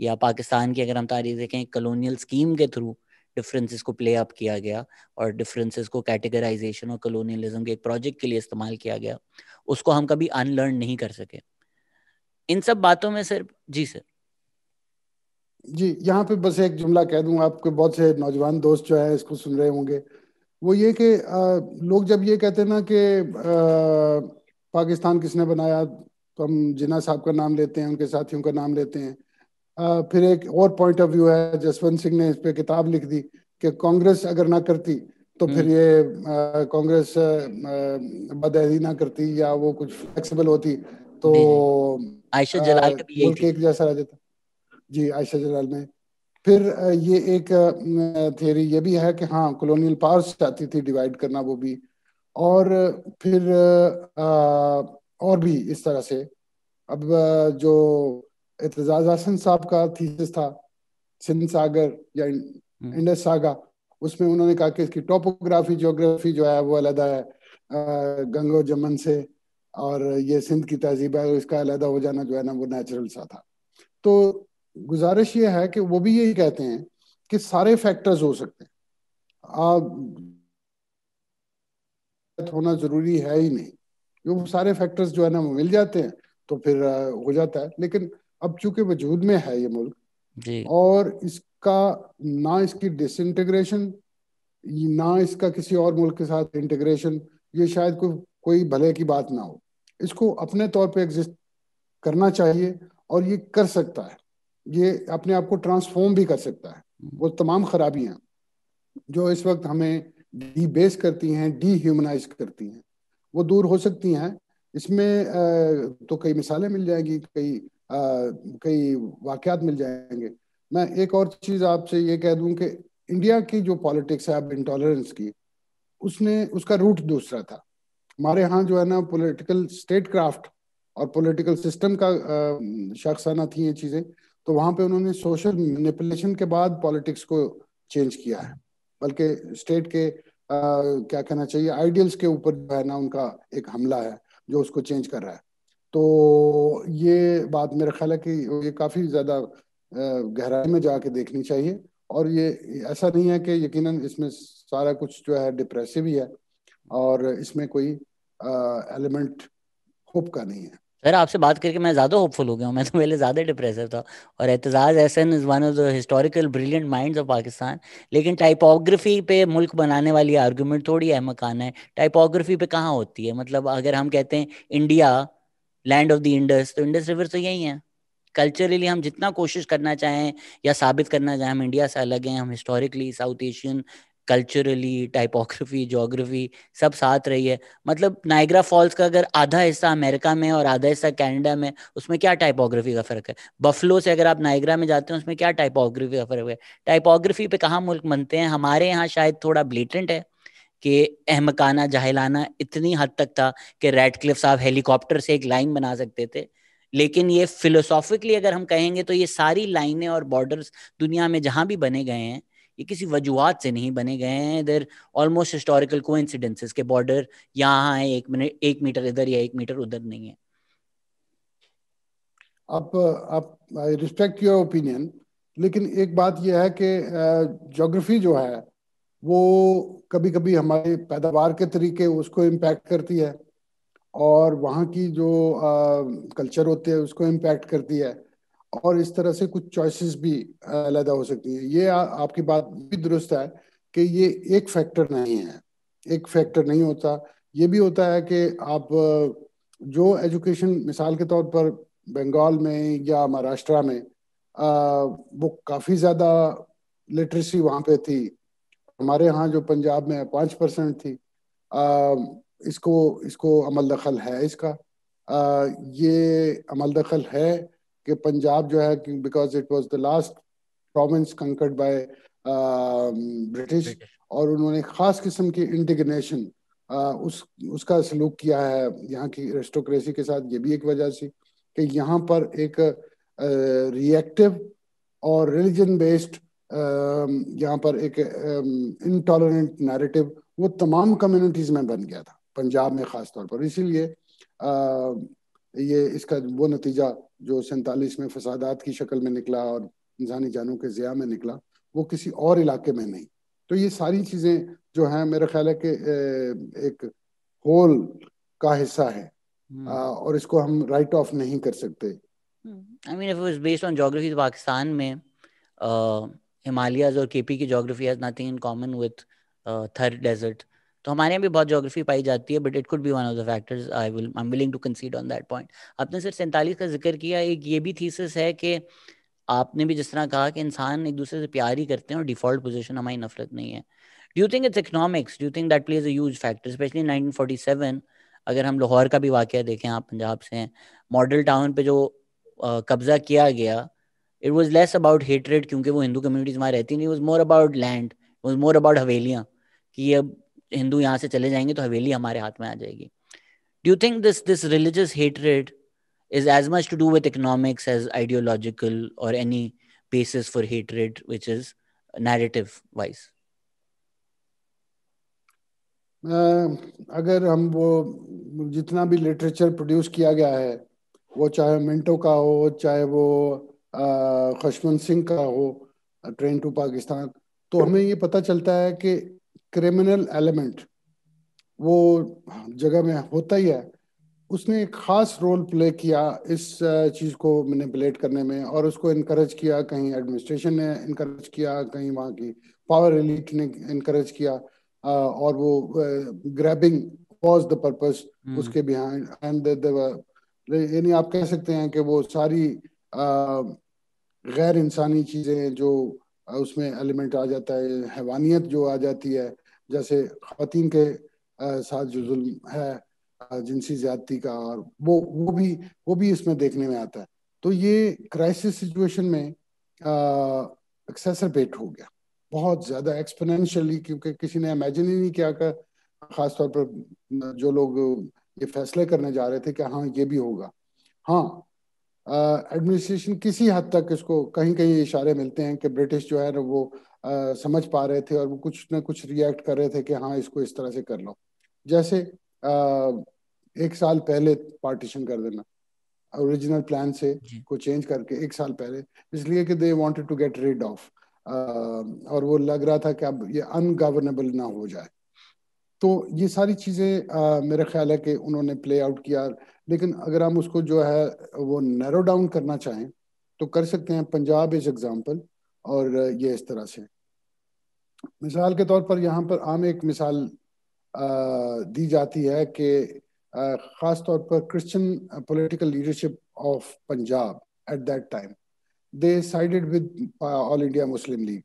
یا پاکستان کی اگر ہم تاریخ دیکھیں کلونیل اسکیم کے تھرو ڈفرینسز کو پلے اپ کیا گیا اور ڈفرینسز کو کیٹیگرائزیشن اور کلونیلزم کے ایک پروجیکٹ کے لیے استعمال کیا گیا, اس کو ہم کبھی ان لرن نہیں کر سکے. ان سب باتوں میں صرف, جی سر. جی یہاں پہ بس ایک جملہ کہہ دوں, آپ کے بہت سے نوجوان دوست جو ہیں اس کو سن رہے ہوں گے, وہ یہ کہ لوگ جب یہ کہتے ہیں نا کہ پاکستان کس نے بنایا, تو ہم جناح صاحب کا نام لیتے ہیں, ان کے ساتھیوں کا نام لیتے ہیں. پھر ایک اور پوائنٹ آف ویو ہے, جسونت سنگھ نے اس پہ کتاب لکھ دی کہ کانگریس اگر نہ کرتی تو پھر یہ کانگریس بدعہدی نہ کرتی یا وہ کچھ فلیکسیبل ہوتی تو جی جی, عائشہ جلال کا بھی یہی ملک تھی. ایک جیسا رہ جاتا. جی عائشہ جلال میں. پھر یہ ایک تھیوری یہ بھی ہے کہ ہاں کولونیل پاورز چاہتی تھی ڈیوائڈ کرنا وہ بھی, اور پھر اور بھی اس طرح سے. اب جو اعتزاز احسن صاحب کا تھیسس تھا سندھ ساگر یا انڈس ساگا, اس میں انہوں نے کہا کہ اس کی ٹوپوگرافی جیوگرافی جو ہے وہ علیحدہ ہے گنگ و جمن سے, اور یہ سندھ کی تہذیب ہے, اس کا علیحدہ ہو جانا جو ہے نا وہ نیچرل سا تھا. تو گزارش یہ ہے کہ وہ بھی یہی کہتے ہیں کہ سارے فیکٹرز ہو سکتے ہیں, ہونا ضروری ہے ہی نہیں. وہ سارے فیکٹرز جو ہے نا وہ مل جاتے ہیں تو پھر ہو جاتا ہے. لیکن اب چونکہ وجود میں ہے یہ ملک, جی اور اس کا نہ اس کی ڈس انٹیگریشن نہ اس کا کسی اور ملک کے ساتھ انٹیگریشن, یہ شاید کوئی بھلے کی بات نہ ہو. اس کو اپنے طور پہ ایگزسٹ کرنا چاہیے, اور یہ کر سکتا ہے. یہ اپنے آپ کو ٹرانسفارم بھی کر سکتا ہے. وہ تمام خرابیاں جو اس وقت ہمیں ڈی بیس کرتی ہیں, ڈی ہیومنائز کرتی ہیں, وہ دور ہو سکتی ہیں. اس میں تو کئی مثالیں مل جائیں گی, کئی واقعات مل جائیں گے. میں ایک اور چیز آپ سے یہ کہہ دوں کہ انڈیا کی جو پالیٹکس ہے اب انٹالرنس کی, اس کا روٹ دوسرا تھا. ہمارے ہاں جو ہے نا پولیٹیکل اسٹیٹ کرافٹ اور پولیٹیکل سسٹم کا شاخسانہ تھیں یہ چیزیں, تو وہاں پہ انہوں نے سوشل مینیپولیشن کے بعد پالیٹکس کو چینج کیا ہے. بلکہ اسٹیٹ کے کیا کہنا چاہیے آئیڈیلز کے اوپر جو ہے نا ان کا ایک حملہ ہے جو اس کو چینج کر رہا ہے. تو یہ بات میرا خیال ہے کہ یہ کافی زیادہ گہرائی میں جا کے دیکھنی چاہیے. اور یہ ایسا نہیں ہے کہ یقیناً اس میں سارا کچھ جو ہے ڈپریسو ہی ہے, اور اس میں کوئی ایلیمنٹ ہوپ کا نہیں ہے. سر آپ سے بات کر کے میں زیادہ ہوپ فل ہو گیا ہوں, میں تو پہلے زیادہ ڈپریسو تھا. اور Aitzaz Ahsan is one of the historical brilliant minds of Pakistan. لیکن ٹائپوگرافی پہ ملک بنانے والی آرگومنٹ تھوڑی احمقانہ ہے. ٹائپوگرافی پہ کہاں ہوتی ہے, مطلب اگر ہم کہتے ہیں India land of the Indus, تو انڈس ریور تو یہی ہے. کلچرلی ہم جتنا کوشش کرنا چاہیں یا ثابت کرنا چاہیں ہم انڈیا سے الگ ہیں, ہم historically South Asian culturally typography جغرافی سب ساتھ رہی ہے. مطلب نائگرا فالس کا اگر آدھا حصہ امریکہ میں اور آدھا حصہ کینیڈا میں, اس میں کیا ٹائپوگرافی کا فرق ہے. بفلو سے اگر آپ نائگرا میں جاتے ہیں اس میں کیا ٹائپوگرافی کا فرق ہے. ٹائپوگرافی پہ کہاں ملک بنتے ہیں. ہمارے یہاں شاید تھوڑا بلیٹنٹ ہے کہ احمقانہ جاہلانہ اتنی حد تک تھا کہ ریڈ کلف صاحب ہیلی کاپٹر سے ایک لائن بنا سکتے تھے. لیکن یہ فلوسافکلی اگر ہم کہیں گے تو یہ ساری لائنیں اور بارڈرز دنیا میں جہاں بھی بنے گئے ہیں یہ کسی وجوہات سے نہیں بنے گئے ہیں. دیر آلموسٹ ہسٹوریکل کوانسیڈنسز کے بارڈر یہاں ہے, 1 میٹر ادھر یا 1 میٹر ادھر نہیں ہے. آپ آئی ریسپیکٹ یور اوپینین, لیکن ایک بات یہ ہے کہ جغرافی جو ہے وہ کبھی کبھی ہمارے پیداوار کے طریقے اس کو امپیکٹ کرتی ہے، اور وہاں کی جو کلچر ہوتے ہیں اس کو امپیکٹ کرتی ہے، اور اس طرح سے کچھ چوائسیز بھی علیحدہ ہو سکتی ہیں. یہ آپ کی بات بھی درست ہے کہ یہ ایک فیکٹر نہیں ہے، ایک فیکٹر نہیں ہوتا. یہ بھی ہوتا ہے کہ آپ جو ایجوکیشن مثال کے طور پر بنگال میں یا مہاراشٹرا میں وہ کافی زیادہ لٹریسی وہاں پہ تھی. ہمارے ہاں جو پنجاب میں 5% تھی. اس کو عمل دخل ہے اس کا. یہ عمل دخل ہے کہ پنجاب جو ہے because it was the last province conquered by British, اور انہوں نے خاص قسم کی انٹیگریشن اس کا سلوک کیا ہے یہاں کی ایرسٹوکریسی کے ساتھ. یہ بھی ایک وجہ سی کہ یہاں پر ایک ری ایکٹیو اور ریلیجن بیسڈ یہاں پر ایک انٹالرنٹ نیریٹو وہ تمام کمیونٹیز میں بن گیا تھا، پنجاب میں خاص طور پر. اسی لیے یہ اس کا وہ نتیجہ جو 47 میں فسادات کی شکل میں نکلا اور انسانی جانوں کے ضیاع میں نکلا، وہ کسی اور علاقے میں نہیں. تو یہ ساری چیزیں جو ہیں میرا خیال ہے کہ ایک ہول کا حصہ ہے، اور اس کو ہم رائٹ آف نہیں کر سکتے. I mean, if it was based on geography, Pakistan میں ہمالیاز اور کے پی کی جغرافی has nothing in common with Thar desert. تو ہمارے یہاں بھی بہت جغرافی پائی جاتی ہے، but it could be one of the factors. I'm willing to concede on that point. آپ نے صرف 47 کا ذکر کیا. ایک یہ بھی تھیسس ہے کہ آپ نے بھی جس طرح کہا کہ انسان ایک دوسرے سے پیار ہی کرتے ہیں اور ڈیفالٹ پوزیشن ہماری نفرت نہیں ہے. Do you think it's economics? Do you think that plays a huge factor especially 1947؟ اگر ہم لاہور کا بھی واقعہ دیکھیں، آپ پنجاب سے ہیں، ماڈل ٹاؤن پہ جو قبضہ کیا گیا، it was less about hatred کیونکہ وہ ہندو کمیونٹیز وہاں رہتی نہیں. it was more about land, it was more about حویلیاں کہ اب ہندو یہاں سے چلے جائیں گے تو حویلی ہمارے ہاتھ میں آ جائے گی. do you think this religious hatred is as much to do with economics as ideological or any basis for hatred which is narrative wise? اگر ہم وہ جتنا بھی لٹریچر پروڈیوس کیا گیا ہے، وہ چاہے منٹو کا ہو، چاہے وہ خشونت سنگھ کا ہو، ٹرین ٹو پاکستان، تو ہمیں یہ پتہ چلتا ہے کہ کرمنل ایلیمنٹ وہ جگہ میں ہوتا ہی ہے. اس نے ایک خاص رول پلے کیا اس چیز کو مینیپولیٹ کرنے میں، اور اس کو انکریج کیا. کہیں ایڈمنسٹریشن نے انکریج کیا، کہیں وہاں کی پاور ایلیٹ نے انکریج کیا، اور وہ گریبنگ واز دا پرپز اس کے بیہائنڈ. اینڈ یعنی آپ کہہ سکتے ہیں کہ وہ ساری غیر انسانی چیزیں جو اس میں ایلیمنٹ آ جاتا ہے، حیوانیت جو آ جاتی ہے، جیسے خواتین کے ساتھ جو ظلم ہے، جنسی زیادتی کا، اور وہ بھی اس میں دیکھنے میں آتا ہے. تو یہ کرائسس سچویشن میں ایکسیسربیٹ ہو گیا بہت زیادہ ایکسپونینشلی، کیونکہ کسی نے امیجن ہی نہیں کیا کہ خاص طور پر جو لوگ یہ فیصلے کرنے جا رہے تھے کہ ہاں یہ بھی ہوگا. ہاں ایڈمنسٹریشن کسی حد تک اس کو کہیں کہیں اشارے ملتے ہیں کہ برٹش جو ہے نا وہ سمجھ پا رہے تھے، اور وہ کچھ نہ کچھ ریئیکٹ کر رہے تھے کہ ہاں اس کو اس طرح سے کر لو. جیسے 1 سال پہلے پارٹیشن کر دینا، اوریجنل پلان سے کو چینج کر کے 1 سال پہلے، اس لیے کہ they wanted to get rid of, اور وہ لگ رہا تھا کہ اب یہ انگورنیبل نہ ہو جائے. تو یہ ساری چیزیں میرا خیال ہے کہ انہوں نے پلے آؤٹ کیا. لیکن اگر ہم اس کو جو ہے وہ نیرو ڈاؤن کرنا چاہیں تو کر سکتے ہیں. پنجاب از ایگزامپل، اور یہ اس طرح سے مثال کے طور پر یہاں پر عام ایک مثال دی جاتی ہے کہ خاص طور پر Christian political leadership of Punjab at that time they sided with All India Muslim League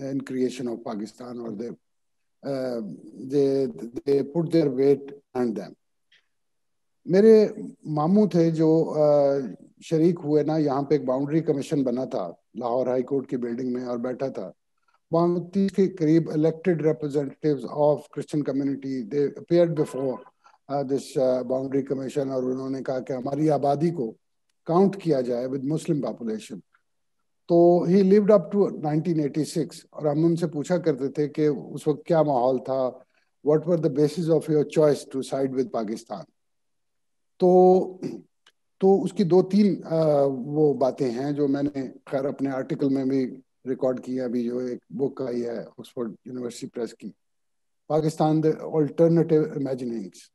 in creation of Pakistan, or they put their weight behind them. میرے ماموں تھے جو شریک ہوئے نا، یہاں پہ ایک باؤنڈری کمیشن بنا تھا لاہور ہائی کورٹ کی بلڈنگ میں، اور بیٹھا تھا وہاں 30 کے قریب elected representatives of Christian community. They appeared before this boundary commission، اور انہوں نے کہا کہ ہماری آبادی کو کاؤنٹ کیا جائے with Muslim population. تو he lived up to 1986، اور ہم ان سے پوچھا کرتے تھے کہ اس وقت کیا ماحول تھا، what were the basis of your choice to side with Pakistan. تو اس کی 2-3 وہ باتیں ہیں جو میں نے خیر اپنے آرٹیکل میں بھی ریکارڈ کی ہے ابھی، جو ایک بک آئی ہے آکسفورڈ یونیورسٹی پریس کی، پاکستان دا آلٹرنیٹیو امیجننگس.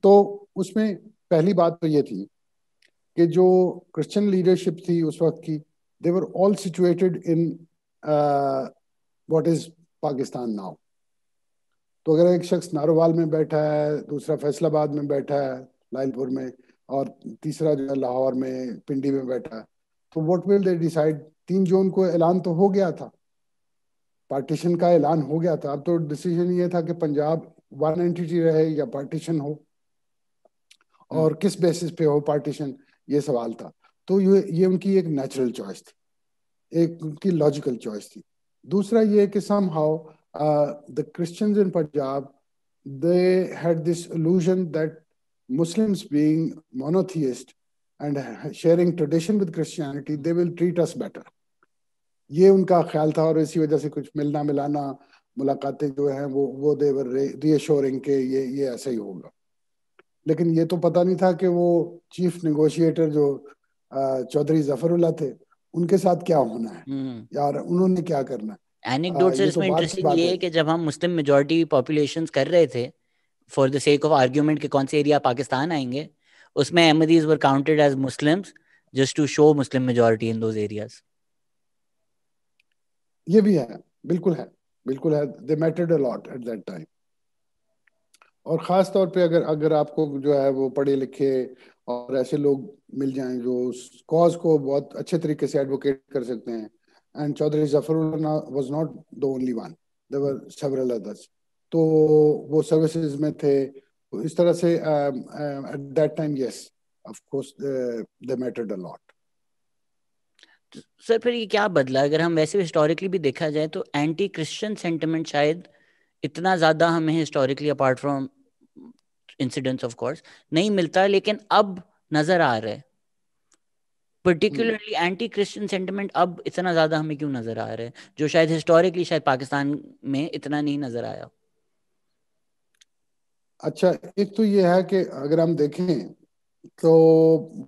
تو اس میں پہلی بات تو یہ تھی کہ جو کرسچن لیڈرشپ تھی اس وقت کی، they were all situated in what is Pakistan now. تو اگر ایک شخص نارووال میں بیٹھا ہے، دوسرا فیصل آباد میں بیٹھا ہے لائل پور میں، اور تیسرا جو ہے لاہور میں پنڈی میں بیٹھا ہے، تو what will they decide؟ 3 جون کو اعلان تو ہو گیا تھا، پارٹیشن کا اعلان ہو گیا تھا. اب تو ڈیسیجن یہ تھا کہ پنجاب ون اینٹی رہے یا پارٹیشن ہو، اور کس بیسس پہ ہو پارٹیشن، یہ سوال تھا. تو یہ ان کی ایک نیچرل چوائس تھی، ایک ان کی لاجیکل چوائس تھی. دوسرا یہ کہ some how the Christians in Punjab, they had this illusion that Muslims being monotheist and sharing tradition with Christianity, they will treat us better. یہ ان کا خیال تھا، اور اسی وجہ سے کچھ ملنا ملانا ملاقاتیں جو ہیں وہ they were reassuring کہ یہ ایسا ہی ہوگا. لیکن یہ تو پتہ نہیں تھا کہ وہ چیف نیگوشیٹر جو چودھری ظفر اللہ تھے، ان کے ساتھ کیا ہونا ہے، یار انہوں نے کیا کرنا ہے. اینیکڈوٹ سر یہ اس تو میں بعد کی انٹرسٹنگ بات یہ ہے. ہے کہ جب ہم مسلم میجورٹی پاپولیشنز کر رہے تھے for the sake of argument کہ کون سے ایریا پاکستان آئیں گے، اس میں Ahmadis were counted as Muslims just to show Muslim majority in those areas. یہ بھی ہے، بالکل ہے، بالکل ہے. they mattered a lot at that time. اور خاص طور پہ اگر آپ کو جو ہے وہ پڑھے لکھے اور ایسے لوگ مل جائیں جو اس کاز کو بہت اچھے طریقے سے ایڈوکیٹ کر سکتے ہیں. And Chaudhry Zafarullah was not the only one, there were several others. تو وہ سروسز میں تھے، اس طرح سے at that time yes of course they mattered a lot. سر پھر یہ کیا بدلا؟ اگر ہم ویسے ہسٹوریکلی بھی دیکھا جائے تو اینٹی کرسچن سینٹیمنٹ شاید اتنا زیادہ ہمیں historically apart from incidents of course نہیں ملتا، لیکن اب نظر آ رہا ہے. پرٹیکولرلی اینٹی کرسچن سینٹیمنٹ اب اتنا زیادہ ہمیں کیوں نظر آ رہا ہے، جو شاید ہسٹوریکلی شاید پاکستان میں اتنا نہیں نظر آیا. اچھا، ایک تو یہ ہے کہ اگر ہم دیکھیں تو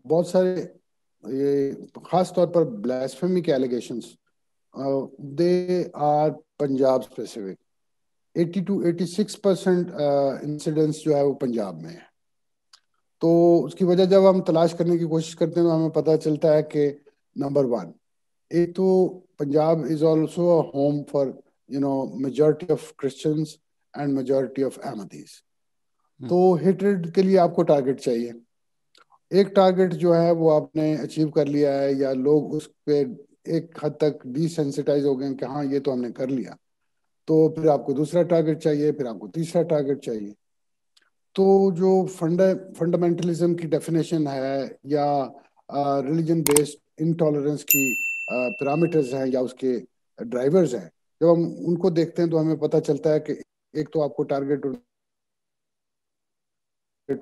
بہت سارے یہ خاص طور پر بلاسفیمی کے allegations they are Punjab specific. 80 to 86% incidents جو ہے وہ پنجاب میں ہے. تو اس کی وجہ جب ہم تلاش کرنے کی کوشش کرتے ہیں تو ہمیں پتہ چلتا ہے کہ نمبر 1، ایک تو Punjab is also a home for majority of Christians and majority of Ahmadis. تو ہیٹریڈ کے لیے آپ کو ٹارگٹ چاہیے. ایک ٹارگٹ جو ہے وہ آپ نے اچیو کر لیا ہے، یا لوگ اس پہ ایک حد تک ڈی سینسٹائز ہو گئے ہیں کہ ہاں یہ تو ہم نے کر لیا، تو پھر آپ کو دوسرا ٹارگٹ چاہیے، پھر آپ کو تیسرا ٹارگٹ چاہیے. تو جو فنڈامنٹلزم کی ڈیفینیشن ہے، یا ریلیجن بیسڈ انٹالرنس کی پیرامیٹرز ہیں یا اس کے ڈرائیورز ہیں، جب ہم ان کو دیکھتے ہیں تو ہمیں پتہ چلتا ہے کہ ایک تو آپ کو ٹارگٹ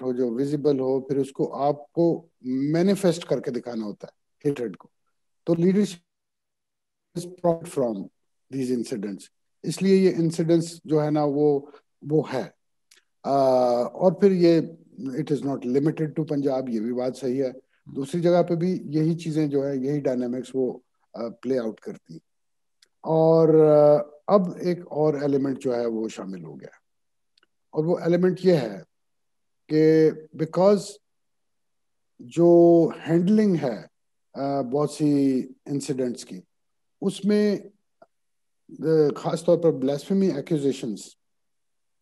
ہو جو ویزیبل ہو، پھر اس کو آپ کو مینیفیسٹ کر کے دکھانا ہوتا ہے ہیٹریڈ کو. تو leadership is profit from these incidents, اس لیے یہ انسیڈنٹس جو ہے نا وہ ہے. اور پھر یہ it is not limited to Punjab, یہ بھی بات صحیح ہے. دوسری جگہ پہ بھی یہی چیزیں جو ہے، یہی ڈائنامکس وہ پلے آؤٹ کرتی. اور اب ایک اور ایلیمنٹ جو ہے وہ شامل ہو گیا، اور وہ ایلیمنٹ یہ ہے کہ بیکاز جو ہینڈلنگ ہے بہت سی انسیڈنٹس کی، اس میں خاص طور پر بلاسفیمی ایکوزیشنز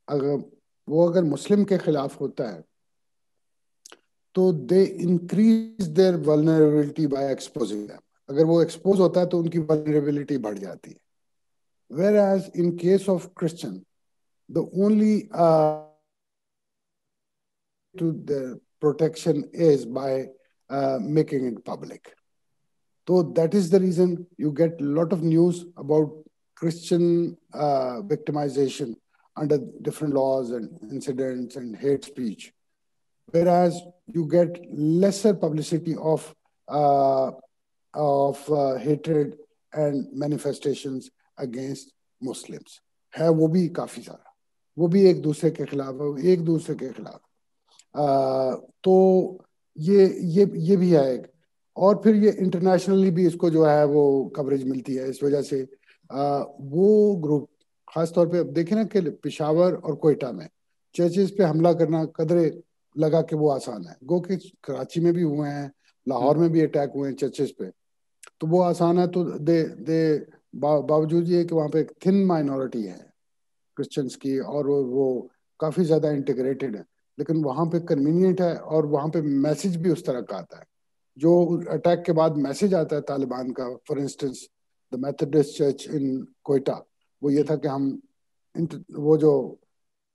اگر مسلم کے خلاف ہوتا ہے تو they increase their vulnerability by exposing them. اگر وہ ایکسپوز ہوتا ہے تو ان کی ولنریبلٹی بڑھ جاتی ہے. whereas in case of Christian, the only to the protection is by making it public. So that is the reason you get a lot of news about Christian victimization under different laws and incidents and hate speech, whereas you get lesser publicity of hatred and manifestations against Muslims. ہے وہ بھی کافی سارا، وہ بھی ایک دوسرے کے خلاف ہے، ایک دوسرے کے خلاف. تو یہ بھی ہے ایک. اور پھر یہ انٹرنیشنلی بھی اس کو جو ہے وہ کوریج ملتی ہے. اس وجہ سے وہ گروپ خاص طور پہ اب دیکھیں نا کہ پشاور اور کوئٹہ میں چرچز پہ حملہ کرنا قدرے لگا کہ وہ آسان ہے. گو کہ کراچی میں بھی ہوئے ہیں, لاہور میں بھی اٹیک ہوئے ہیں چرچز پہ, تو وہ آسان ہے. تو دے باوجود یہ کہ وہاں پہ ایک تھن مائنورٹی ہے کرسچنس کی, اور وہ کافی زیادہ انٹیگریٹڈ ہے, لیکن وہاں پہ کنوینئنٹ ہے, اور وہاں پہ میسج بھی اس طرح کا آتا ہے. جو اٹیک کے بعد میسج آتا ہے طالبان کا, فار انسٹنس دا میتھڈسٹ چرچ ان کوئٹہ, وہ یہ تھا کہ ہم وہ جو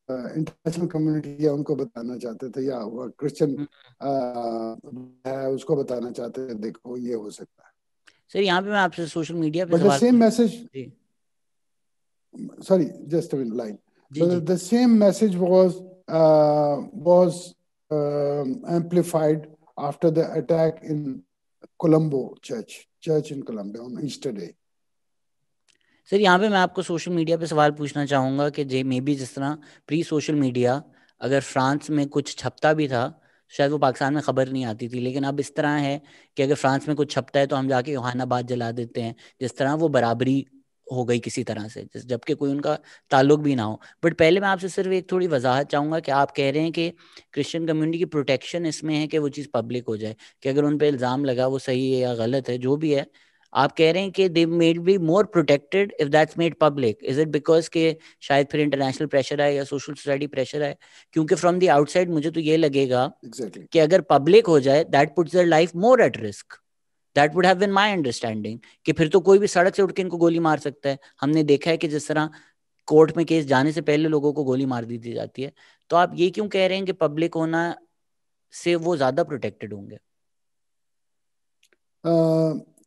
انٹرنیشنل کمیونٹی ہے ان کو بتانا چاہتے تھے, یا کرسچن ہے اس کو بتانا چاہتے تھے, دیکھو یہ ہو سکتا ہے. سر یہاں پہ میں آپ سے سوشل میڈیا پہ بٹ دا سوال سیم میسج, جی sorry, just a line, جی جی but the same message was amplified after the attack in Colombo church in Colombia on Easter Day. سر یہاں پہ میں آپ کو سوشل میڈیا پہ سوال پوچھنا چاہوں گا کہ مے بی جس طرح پری سوشل میڈیا اگر فرانس میں کچھ چھپتا بھی تھا شاید وہ پاکستان میں خبر نہیں آتی تھی, لیکن اب اس طرح ہے کہ اگر فرانس میں کچھ چھپتا ہے تو ہم جا کے یوحنا آباد جلا دیتے ہیں, جس طرح وہ برابری ہو گئی کسی طرح سے, جبکہ کوئی ان کا تعلق بھی نہ ہو. بٹ پہلے میں آپ سے صرف ایک تھوڑی وضاحت چاہوں گا کہ آپ کہہ رہے ہیں کہ کرسچن کمیونٹی کی پروٹیکشن اس میں ہے کہ وہ چیز پبلک ہو جائے, کہ اگر ان پہ الزام لگا وہ صحیح ہے یا غلط ہے جو بھی ہے, آپ کہہ رہے ہیں کہ they may be more protected if that's made public. Is it because کہ شاید پھر انٹرنیشنل پریشر آئے یا سوشل سوسائٹی پریشر آئے؟ کیونکہ فرام دی آؤٹ سائڈ مجھے تو یہ لگے گا کہ اگر پبلک ہو جائے that puts their life more at risk. That would have been my understanding کہ پھر تو کوئی بھی سڑک سے اٹھ کے ان کو گولی مار سکتا ہے. ہم نے دیکھا ہے کہ جس طرح کورٹ میں کیس جانے سے پہلے لوگوں کو گولی مار دی جاتی ہے. تو آپ یہ کیوں کہہ رہے ہیں کہ پبلک ہونا سے وہ زیادہ پروٹیکٹڈ ہوں گے؟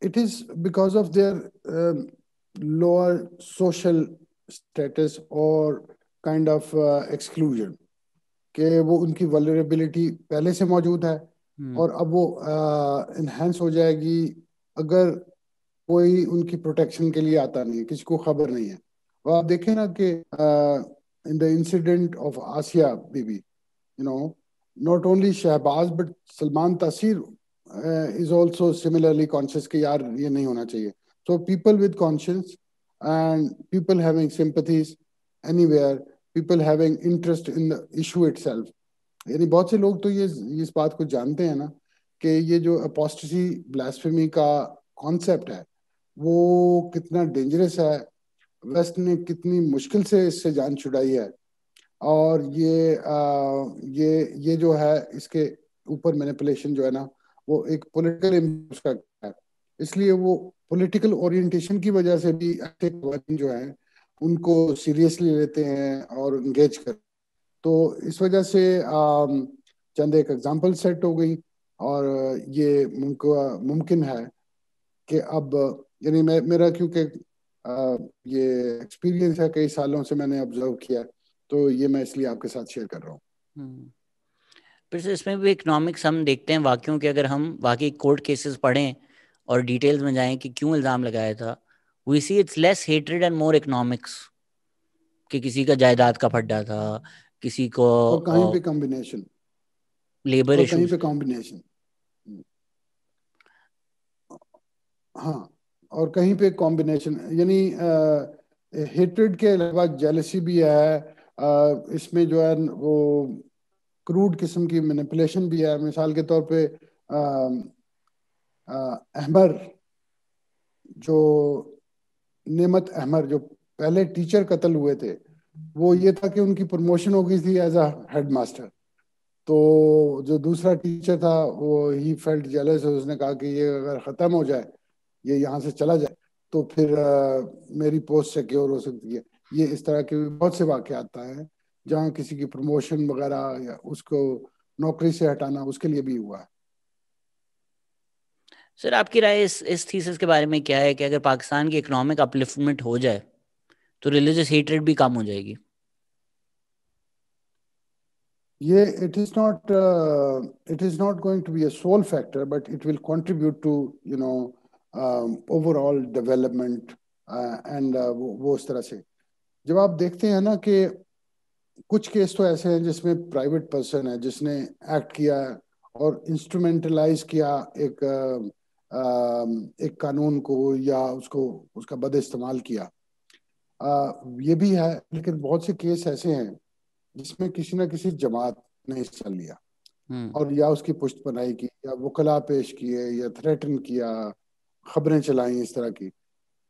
It is because of their lower social status or kind of exclusion, کہ وہ ان کی vulnerability پہلے سے موجود ہے, اور اب وہ انہینس ہو جائے گی اگر کوئی ان کی پروٹیکشن کے لیے آتا نہیں ہے, کسی کو خبر نہیں ہے. اور آپ دیکھیں نا کہ in the incident of Asia Bibi, not only Shahbaz but Salman Taseer is also similarly conscious کہ یار یہ نہیں ہونا چاہیے. So people with conscience and people having sympathies anywhere, people having interest in the issue itself, یعنی بہت سے لوگ تو یہ اس بات کو جانتے ہیں نا کہ یہ جو اپوسٹسی بلاسفیمی کا کانسیپٹ ہے وہ کتنا ڈینجرس ہے, ویسٹ نے کتنی مشکل سے اس سے جان چھڑائی ہے, اور یہ جو ہے اس کے اوپر مینیپولیشن جو ہے نا وہ ایک پولیٹیکل کا ہے. اس لیے وہ پولیٹیکل اورینٹیشن کی وجہ سے بھی ایسے قوانین جو ہیں ان کو سیریسلی لیتے ہیں اور انگیج کرتے. تو اس وجہ سے چند ایک ایگزامپل سیٹ ہو گئی, اور یہ ممکن ہے کہ اب یعنی میرا کیونکہ یہ ایکسپیرینس ہے, کئی سالوں سے میں نے آبزرو کیا, تو یہ میں اس لیے آپ کے ساتھ شیئر کر رہا ہوں. پھر سے اس میں بھی اکنامکس ہم دیکھتے ہیں واقعوں کے, اگر ہم واقعی کورٹ کیسز پڑھیں اور ڈیٹیلز میں جائیں کہ کیوں الزام لگایا تھا, we see it's less hatred and more economics, کہ کسی کا جائیداد کا پھڈا تھا, کسی کو اور کہیں پہ کمبینیشن, لیبر اور کہیں ایشوز, پہ کمبینیشن, ہاں, اور کہیں پہ کمبینیشن, یعنی ہیٹریڈ کے علاوہ جیلسی بھی ہے اس میں, جو ہے وہ کروڈ قسم کی مینیپولیشن بھی ہے. مثال کے طور پہ احمر, جو نعمت احمر جو پہلے ٹیچر قتل ہوئے تھے, وہ یہ تھا کہ ان کی پروموشن ہو گئی تھی ایز اے ہیڈ ماسٹر, تو جو دوسرا ٹیچر تھا وہ ہی فیلٹ جیلس, اس نے کہا کہ یہ اگر ختم ہو جائے, یہ یہاں سے چلا جائے, تو پھر میری پوسٹ سیکیور ہو سکتی ہے. یہ اس طرح کے بہت سے واقعات ہیں جہاں کسی کی پروموشن وغیرہ یا اس کو نوکری سے ہٹانا اس کے لیے بھی ہوا ہے. سر آپ کی رائے اس تھیسس کے بارے میں کیا ہے کہ اگر پاکستان کی اکنامک اپلفٹمنٹ ہو جائے تو ریلیجس ہیٹریڈ بھی کم ہو جائے گی؟ یہ it is not going to be a sole factor, but it will contribute to overall development and وہ اس طرح سے. جب آپ دیکھتے ہیں نا کہ کچھ کیس تو ایسے ہیں جس میں پرائیویٹ پرسن ہے جس نے ایکٹ کیا اور انسٹرومنٹلائز کیا ایک ایک قانون کو یا اس کا بد استعمال کیا. یہ بھی ہے، لیکن بہت سے کیس ایسے ہیں جس میں کسی نہ کسی جماعت نے حصہ لیا اور یا اس کی پشت پناہی کی یا وکلا پیش کیے یا تھریٹن کیا، خبریں چلائیں اس طرح کی.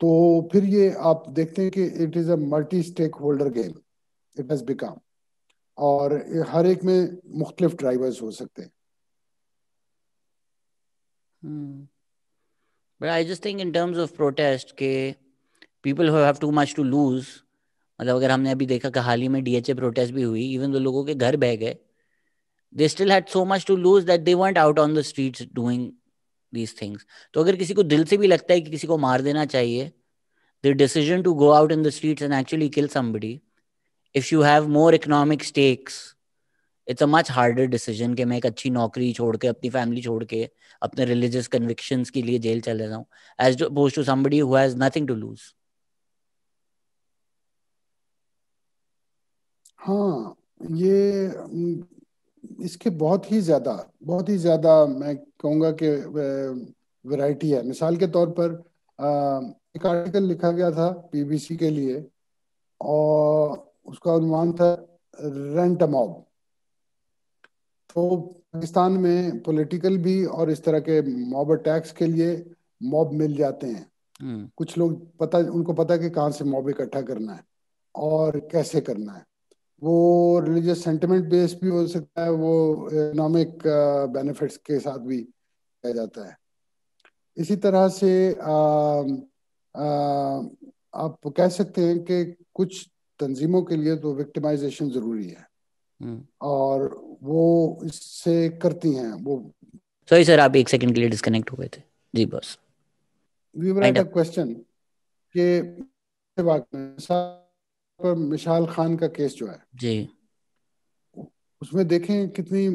تو پھر یہ آپ دیکھتے ہیں کہ it is a multi stake holder game it has become, اور ہر ایک میں مختلف ڈرائیورز ہو سکتے ہیں. But I just think in terms of protest کہ people who have too much to lose، مطلب اگر ہم نے ابھی دیکھا کہ حال ہی میں ڈی ایچ اے پروٹیسٹ بھی ہوئی، ایون دو لوگوں کے گھر بہ گئے، they still had so much to lose that they weren't out on the streets doing these things. تو اگر کسی کو دل سے بھی لگتا ہے کہ کسی کو مار دینا چاہیے، the decision to go out in the streets and actually kill somebody, if you have more economic stakes, it's a much harder decision کہ میں ایک اچھی نوکری چھوڑ کے، اپنی فیملی چھوڑ کے، اپنے ریلیجیس کنوکشنز کے لیے جیل چلے جاؤں as opposed to somebody who has nothing to lose. ہاں، یہ اس کے بہت ہی زیادہ میں کہوں گا کہ ویرائٹی ہے. مثال کے طور پر ایک آرٹیکل لکھا گیا تھا بی بی سی کے لیے، اور اس کا عنوان تھا رینٹ اے موب. تو پاکستان میں پولیٹیکل بھی اور اس طرح کے موب اٹیکس کے لیے موب مل جاتے ہیں. کچھ لوگ ان کو پتا کہ کہاں سے موب اکٹھا کرنا ہے اور کیسے کرنا ہے. وہ ریلیجیس سینٹیمنٹ بیس بھی ہو سکتا ہے، وہ اکنامک بینیفٹس کے ساتھ بھی کیا جاتا ہے. اسی طرح سے آپ کہہ سکتے ہیں کہ کچھ تنظیموں کے لیے تو وکٹمائزیشن ضروری ہے، اور وہ اس سے کرتی ہیں. وہ سوری سر، آپ ایک سیکنڈ کے لیے ڈسکنیکٹ ہو گئے تھے. جی بس وی ور ایٹ اے کوسچن کہ مشال خان کا کیس جو ہے، جی، اس میں دیکھیں کتنی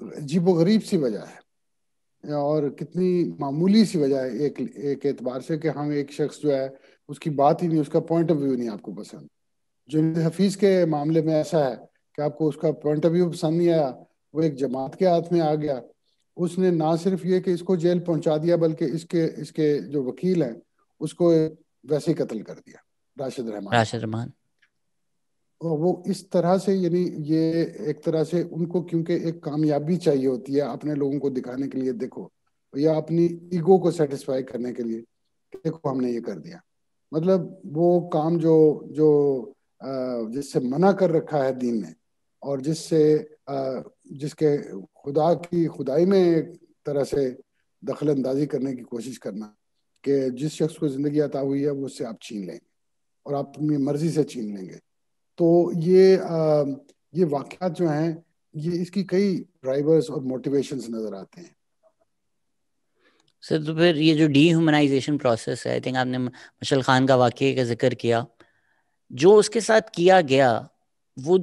عجیب و غریب سی وجہ ہے اور کتنی معمولی سی وجہ ہے ایک اعتبار سے کہ ہم ایک شخص جو ہے اس کی بات ہی نہیں، اس کا پوائنٹ آف ویو نہیں آپ کو پسند. جنید حفیظ کے معاملے میں ایسا ہے کہ آپ کو اس کا پوائنٹ آف ویو پسند نہیں آیا، وہ ایک جماعت کے ہاتھ میں آ گیا. اس نے نہ صرف یہ کہ اس کو جیل پہنچا دیا، بلکہ اس کے جو وکیل ہیں اس کو ویسے ہی قتل کر دیا، راشد رحمان. وہ اس طرح سے، یعنی یہ ایک طرح سے ان کو کیونکہ ایک کامیابی چاہیے ہوتی ہے اپنے لوگوں کو دکھانے کے لیے، دیکھو، یا اپنی ایگو کو سیٹسفائی کرنے کے لیے، دیکھو ہم نے یہ کر دیا. مطلب وہ کام جو جس سے منع کر رکھا ہے دین نے، اور جس کے خدا کی خدائی میں ایک طرح سے دخل اندازی کرنے کی کوشش کرنا کہ جس شخص کو زندگی عطا ہوئی ہے وہ اس سے آپ چھین لیں گے اور آپ اپنی مرضی سے چھین لیں گے. تو یہ واقعات جو ہیں، یہ اس کی کئی ڈرائیورز اور موٹیویشنز نظر آتے ہیں. سر تو پھر یہ جو ڈی ہیومنائزیشن پروسیس ہے، آئی تھنک آپ نے مشل خان کا واقعے کا ذکر کیا، جو اس کے ساتھ کیا گیا وہ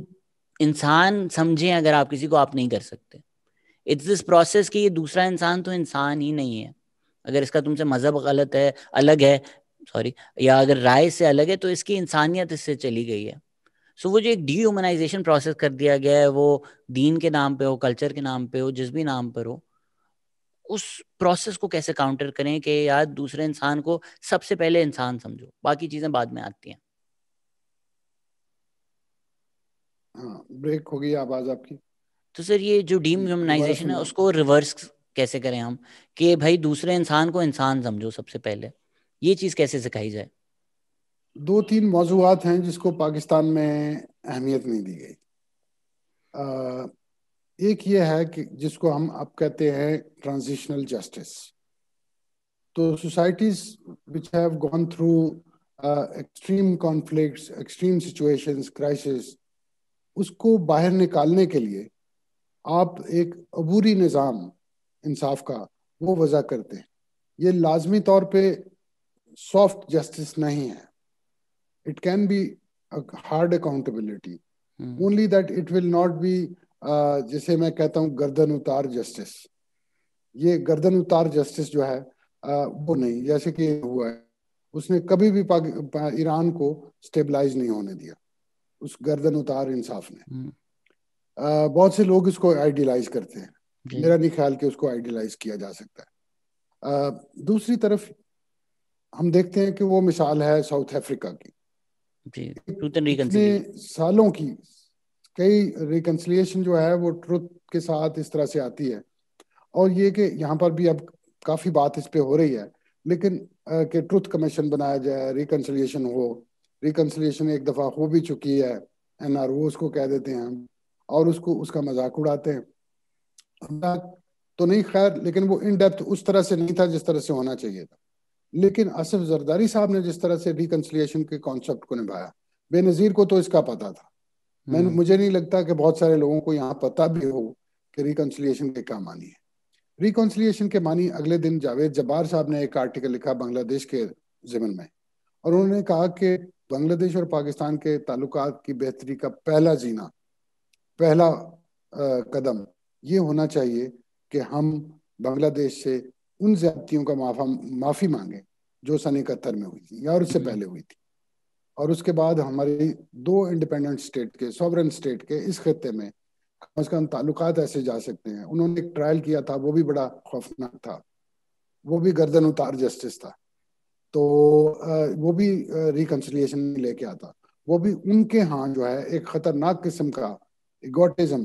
انسان سمجھیں اگر آپ کسی کو آپ نہیں کر سکتے. اٹس دس پروسیس کہ یہ دوسرا انسان تو انسان ہی نہیں ہے. اگر اس کا تم سے مذہب غلط ہے، الگ ہے، سوری، یا اگر رائے سے الگ ہے، تو اس کی انسانیت اس سے چلی گئی ہے. سو وہ جو ایک ڈی ہیومنائزیشن پروسیس کر دیا گیا ہے، وہ دین کے نام پہ ہو، کلچر کے نام پہ ہو، جس بھی نام پر ہو، اس پروسیس کو کیسے کاؤنٹر کریں کہ یار دوسرے انسان کو سب سے پہلے انسان سمجھو، باقی چیزیں بعد میں آتی ہیں. ہاں، بریک ہو گئی آواز آپ کی. تو سر یہ جو ڈی دوبارہ ہیومنائزیشن ہے سنیں. اس کو ریورس کیسے کریں ہم کہ بھائی دوسرے انسان کو انسان سمجھو سب سے پہلے، یہ چیز کیسے سکھائی جائے؟ 2-3 موضوعات ہیں جس کو پاکستان میں اہمیت نہیں دی گئی. ایک یہ ہے کہ جس کو ہم اب کہتے ہیں ٹرانزیشنل جسٹس. تو societies which have gone through extreme conflicts, extreme situations, crisis، اس کو باہر نکالنے کے لیے آپ ایک عبوری نظام انصاف کا وہ وضع کرتے ہیں. یہ لازمی طور پہ سافٹ جسٹس نہیں ہے. It can be a hard accountability, only that it will not be جسے میں کہتا ہوں گردن اتار جسٹس. یہ گردن اتار جسٹس جو ہے وہ نہیں، جیسے کہ ہوا ہے، اس نے کبھی بھی ایران کو سٹیبلائز نہیں ہونے دیا، اس گردن اتار انصاف نے. بہت سے لوگ اس کو آئیڈیلائز کرتے ہیں، میرا نہیں خیال کہ اس کو آئیڈیلائز کیا جا سکتا ہے. دوسری طرف ہم دیکھتے ہیں کہ وہ مثال ہے ساؤتھ افریقہ کی، جی ٹروتھ اینڈ اتنے ریکنسیلیشن. سالوں کی کئی ریکنسلیشن جو ہے وہ ٹروتھ کے ساتھ اس طرح سے آتی ہے. اور یہ کہ یہاں پر بھی اب کافی بات اس پہ ہو رہی ہے، لیکن کہ ٹروتھ کمیشن بنایا جائے، ریکنسلیشن ہو. ریکنسلیشن ایک دفعہ ہو بھی چکی ہے، این آر او اس کو کہہ دیتے ہیں ہم، اور اس کا مذاق اڑاتے ہیں. تو نہیں خیر، لیکن وہ ان ڈیپتھ اس طرح سے نہیں تھا جس طرح سے ہونا چاہیے تھا. لیکن آصف زرداری صاحب نے جس طرح سے ریکنسلیشن کے کانسیپٹ کو نبھایا، بے نظیر کو تو اس کا پتا تھا. مجھے نہیں لگتا کہ بہت سارے لوگوں کو یہاں پتا بھی ہو کہ ریکنسلیشن کے کیا معنی ہے. ریکنسلیشن کے معنی اگلے دن جاوید جبار صاحب نے ایک آرٹیکل لکھا بنگلہ دیش کے ضمن میں، اور انہوں نے کہا کہ بنگلہ دیش اور پاکستان کے تعلقات کی بہتری کا پہلا زینہ، پہلا قدم یہ ہونا چاہیے کہ ہم بنگلہ دیش سے ان زیادتیوں کا معافی مانگیں جو سن 71 میں ہوئی تھی یا اور اس سے پہلے ہوئی تھی. اور اس کے بعد ہماری 2 انڈیپینڈنٹ اسٹیٹ کے، سوورن اسٹیٹ کے اس خطے میں کم از کم تعلقات ایسے جا سکتے ہیں. انہوں نے ایک ٹرائل کیا تھا، وہ بھی بڑا خوفناک تھا، وہ بھی گردن اتار جسٹس تھا. تو وہ بھی ریکنسلیشن لے کے آتا. وہ بھی ان کے ہاں جو ہے ایک خطرناک قسم کا ایگوٹزم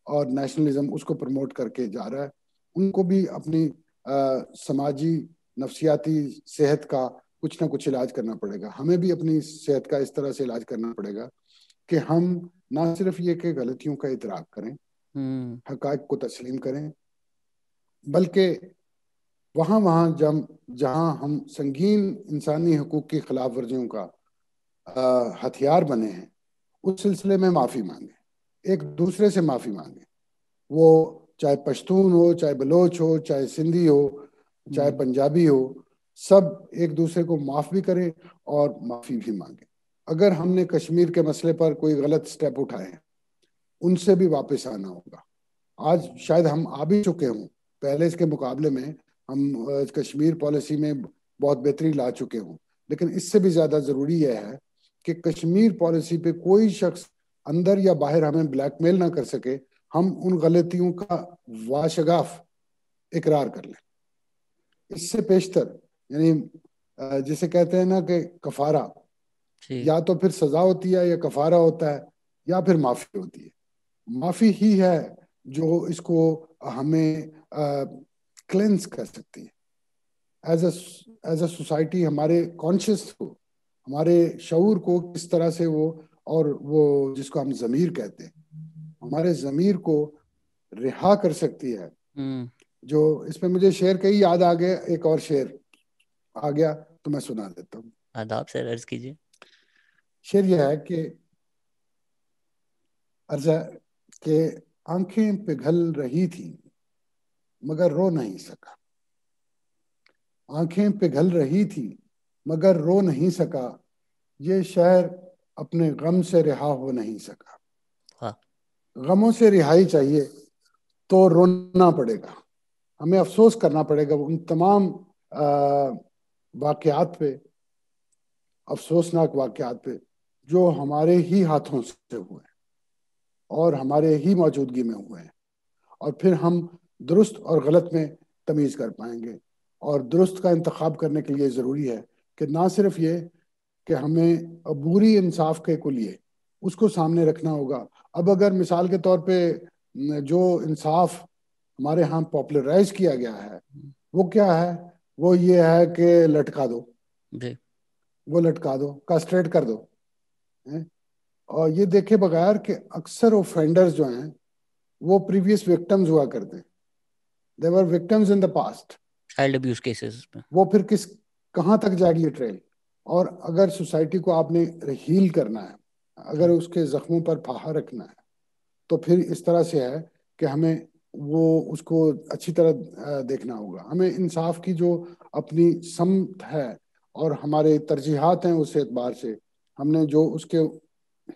اور نیشنلزم اس کو پروموٹ کر کے جا رہا ہے. ان کو بھی اپنی سماجی نفسیاتی صحت کا کچھ نہ کچھ علاج کرنا پڑے گا. ہمیں بھی اپنی صحت کا اس طرح سے علاج کرنا پڑے گا کہ ہم نہ صرف یہ کہ غلطیوں کا اعتراف کریں، حقائق کو تسلیم کریں، بلکہ وہاں جہاں ہم سنگین انسانی حقوق کی خلاف ورزیوں کا ہتھیار بنے ہیں، اس سلسلے میں معافی مانگیں، ایک دوسرے سے معافی مانگیں. وہ چاہے پشتون ہو، چاہے بلوچ ہو، چاہے سندھی ہو، چاہے پنجابی ہو، سب ایک دوسرے کو معاف بھی کریں اور معافی بھی مانگیں. اگر ہم نے کشمیر کے مسئلے پر کوئی غلط سٹیپ اٹھائے ہیں، ان سے بھی واپس آنا ہوگا. آج شاید ہم آ بھی چکے ہوں، پہلے اس کے مقابلے میں ہم کشمیر پالیسی میں بہت بہتری لا چکے ہوں، لیکن اس سے بھی زیادہ ضروری یہ ہے کہ کشمیر پالیسی پہ کوئی شخص اندر یا باہر ہمیں بلیک میل نہ کر سکے. ہم ان غلطیوں کا واشگاف اقرار کر لیں. اس سے پیشتر یعنی جسے کہتے ہیں نا کہ کفارہ، یا تو پھر سزا ہوتی ہے یا کفارہ ہوتا ہے یا پھر معافی ہوتی ہے. معافی ہی ہے جو اس کو ہمیں کلینس کر سکتی ہے. ایز اے سوسائٹی ہمارے کانشیس کو، ہمارے شعور کو کس طرح سے وہ جس کو ہم ضمیر کہتے ہیں، ہمارے ضمیر کو رہا کر سکتی ہے. جو اس پہ مجھے شعر کئی یاد آ گئے، ایک اور شعر آ گیا تو میں سنا دیتا ہوں. آداب سر، عرض کیجیے. شعر یہ ہے کہ عرض ہے کہ آنکھیں پگھل رہی تھی مگر رو نہیں سکا، آنکھیں پگھل رہی تھی مگر رو نہیں سکا، یہ شہر اپنے غم سے رہا ہو نہیں سکا. غموں سے رہائی چاہیے تو رونا پڑے گا، ہمیں افسوس کرنا پڑے گا ان تمام واقعات پہ، افسوسناک واقعات پہ جو ہمارے ہی ہاتھوں سے ہوئے اور ہمارے ہی موجودگی میں ہوئے ہیں. اور پھر ہم درست اور غلط میں تمیز کر پائیں گے. اور درست کا انتخاب کرنے کے لیے ضروری ہے کہ نہ صرف یہ کہ ہمیں عبوری انصاف کے لیے اس کو سامنے رکھنا ہوگا. اب اگر مثال کے طور پہ جو انصاف ہمارے ہاں پاپولرائز کیا گیا ہے وہ کیا ہے؟ وہ یہ ہے کہ لٹکا دو، وہ لٹکا دو، کاسٹریٹ کر دو. اور یہ دیکھے بغیر کہ اکثر اوفینڈرز جو ہیں وہ پریویس وکٹمز ہوا کرتے ہیں. they were victims in the past. Child abuse cases میں وہ پھر کہاں تک جائے گی یہ ٹریل؟ اور اگر سوسائٹی کو آپ نے ہیل کرنا ہے، اگر اس کے زخموں پر پھاہا رکھنا ہے، تو پھر اس طرح سے ہے کہ ہمیں اس کو اچھی طرح دیکھنا ہوگا. ہمیں انصاف کی جو اپنی سمت ہے اور ہمارے ترجیحات ہیں، اس اعتبار سے ہم نے جو اس کے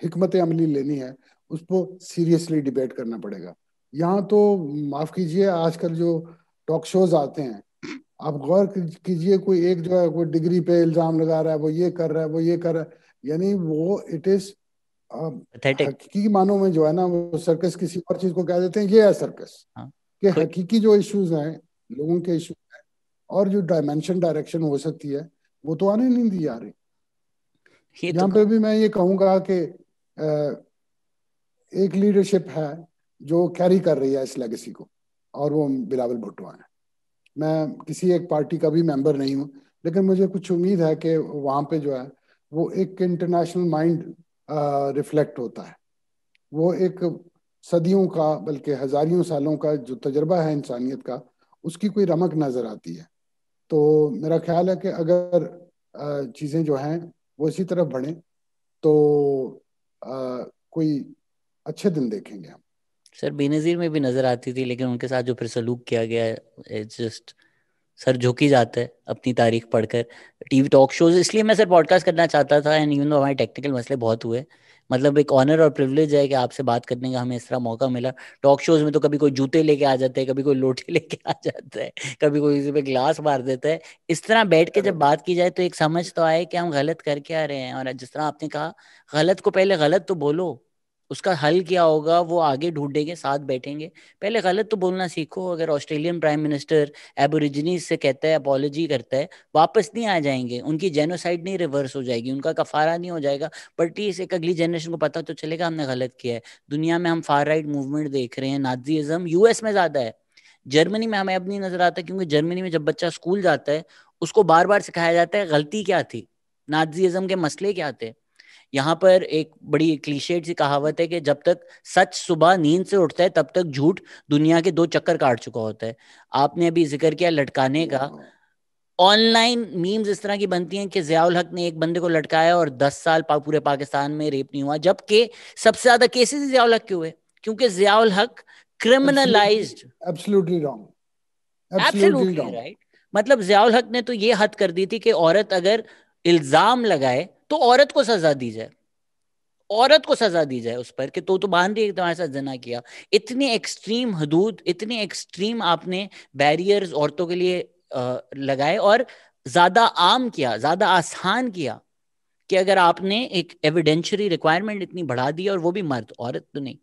حکمت عملی لینی ہے اس کو سیریسلی ڈیبیٹ کرنا پڑے گا. یہاں تو معاف کیجئے، آج کل جو ٹاک شوز آتے ہیں، آپ غور کیجئے، کوئی ایک جو ہے کوئی ڈگری پہ الزام لگا رہا ہے، وہ یہ کر رہا ہے، وہ یہ کر رہا ہے، یعنی وہ اٹ از حقیقی معنوں میں جو ہے نا وہ سرکس کسی اور چیز کو کہہ دیتے ہیں. یہ ہے سرکس کہ حقیقی جو ایشوز ہیں، لوگوں کے ایشوز ہیں، اور جو ڈائریکشن ہو سکتی ہے وہ تو آنے نہیں دی جا رہی. یہاں پہ بھی میں یہ کہوں گا کہ ایک لیڈرشپ ہے جو کیری کر رہی ہے اس لیگیسی کو, اور وہ بلاول بھٹو ہیں. میں کسی ایک پارٹی کا بھی ممبر نہیں ہوں, لیکن مجھے کچھ امید ہے کہ وہاں پہ جو ہے وہ ایک انٹرنیشنل مائنڈ ریفلیکٹ ہوتا ہے. وہ ایک صدیوں کا بلکہ ہزاریوں سالوں کا جو تجربہ ہے انسانیت کا, اس کی کوئی رمق نظر آتی ہے. تو میرا خیال ہے کہ اگر چیزیں جو ہیں وہ اسی طرف بڑھیں تو کوئی اچھے دن دیکھیں گے ہم. سر بے نظیر میں بھی نظر آتی تھی, لیکن ان کے ساتھ جو پھر سلوک کیا گیا ہے, جسٹ سر جھوکی جاتا ہے اپنی تاریخ پڑھ کر. ٹی وی ٹاک شوز, اس لیے میں سر پوڈ کاسٹ کرنا چاہتا تھا, اینڈ ایون دو ہمارے ٹیکنیکل مسئلے بہت ہوئے, مطلب ایک آنر اور پریولیج ہے کہ آپ سے بات کرنے کا ہمیں اس طرح موقع ملا. ٹاک شوز میں تو کبھی کوئی جوتے لے کے آ جاتے ہیں, کبھی کوئی لوٹے لے کے آ جاتا ہے, کبھی کوئی کسی پہ گلاس مار دیتا ہے. اس طرح بیٹھ کے جب بات کی جائے تو ایک سمجھ تو آئے کہ ہم غلط کر کے آ رہے ہیں. اور جس طرح آپ نے کہا, غلط کو پہلے غلط تو بولو, اس کا حل کیا ہوگا وہ آگے ڈھونڈیں گے, ساتھ بیٹھیں گے. پہلے غلط تو بولنا سیکھو. اگر آسٹریلین پرائم منسٹر ایبوریجنیز سے کہتا ہے, اپالوجی کرتا ہے, واپس نہیں آ جائیں گے, ان کی جینوسائڈ نہیں ریورس ہو جائے گی, ان کا کفارہ نہیں ہو جائے گا, بٹ اس ایک اگلی جنریشن کو پتہ تو چلے گا ہم نے غلط کیا ہے. دنیا میں ہم فار رائٹ موومنٹ دیکھ رہے ہیں, نازیزم یو ایس میں زیادہ ہے, جرمنی میں ہمیں اب نہیں نظر آتا, کیونکہ جرمنی میں جب بچہ اسکول جاتا ہے اس کو بار بار سکھایا جاتا ہے غلطی کیا تھی, نازیزم کے مسئلے کیا تھے. یہاں پر ایک بڑی کلیشیڈ سی کہاوت ہے کہ جب تک سچ صبح نیند سے اٹھتا ہے تب تک جھوٹ دنیا کے 2 چکر کاٹ چکا ہوتا ہے. آپ نے ابھی ذکر کیا لٹکانے کا, آن لائن میمز اس طرح کی بنتی ہیں کہ ضیاء الحق نے ایک بندے کو لٹکایا اور 10 سال پورے پاکستان میں ریپ نہیں ہوا, جبکہ سب سے زیادہ کیسز ضیاء الحق کے ہوئے, کیونکہ Zia ul-Haq criminalised. Absolutely wrong, absolutely right. مطلب ضیاء الحق نے تو یہ حد کر دی تھی کہ عورت اگر الزام لگائے تو عورت کو سزا دی جائے, عورت کو سزا دی جائے اس پر کہ تو باندھ دی تمہارے ساتھ زنا کیا. اتنی ایکسٹریم حدود, اتنی ایکسٹریم آپ نے بیریئرز عورتوں کے لیے لگائے, اور زیادہ عام کیا, زیادہ آسان کیا, کہ اگر آپ نے ایک ایویڈینشری ریکوائرمنٹ اتنی بڑھا دی, اور وہ بھی مرد, عورت تو نہیں,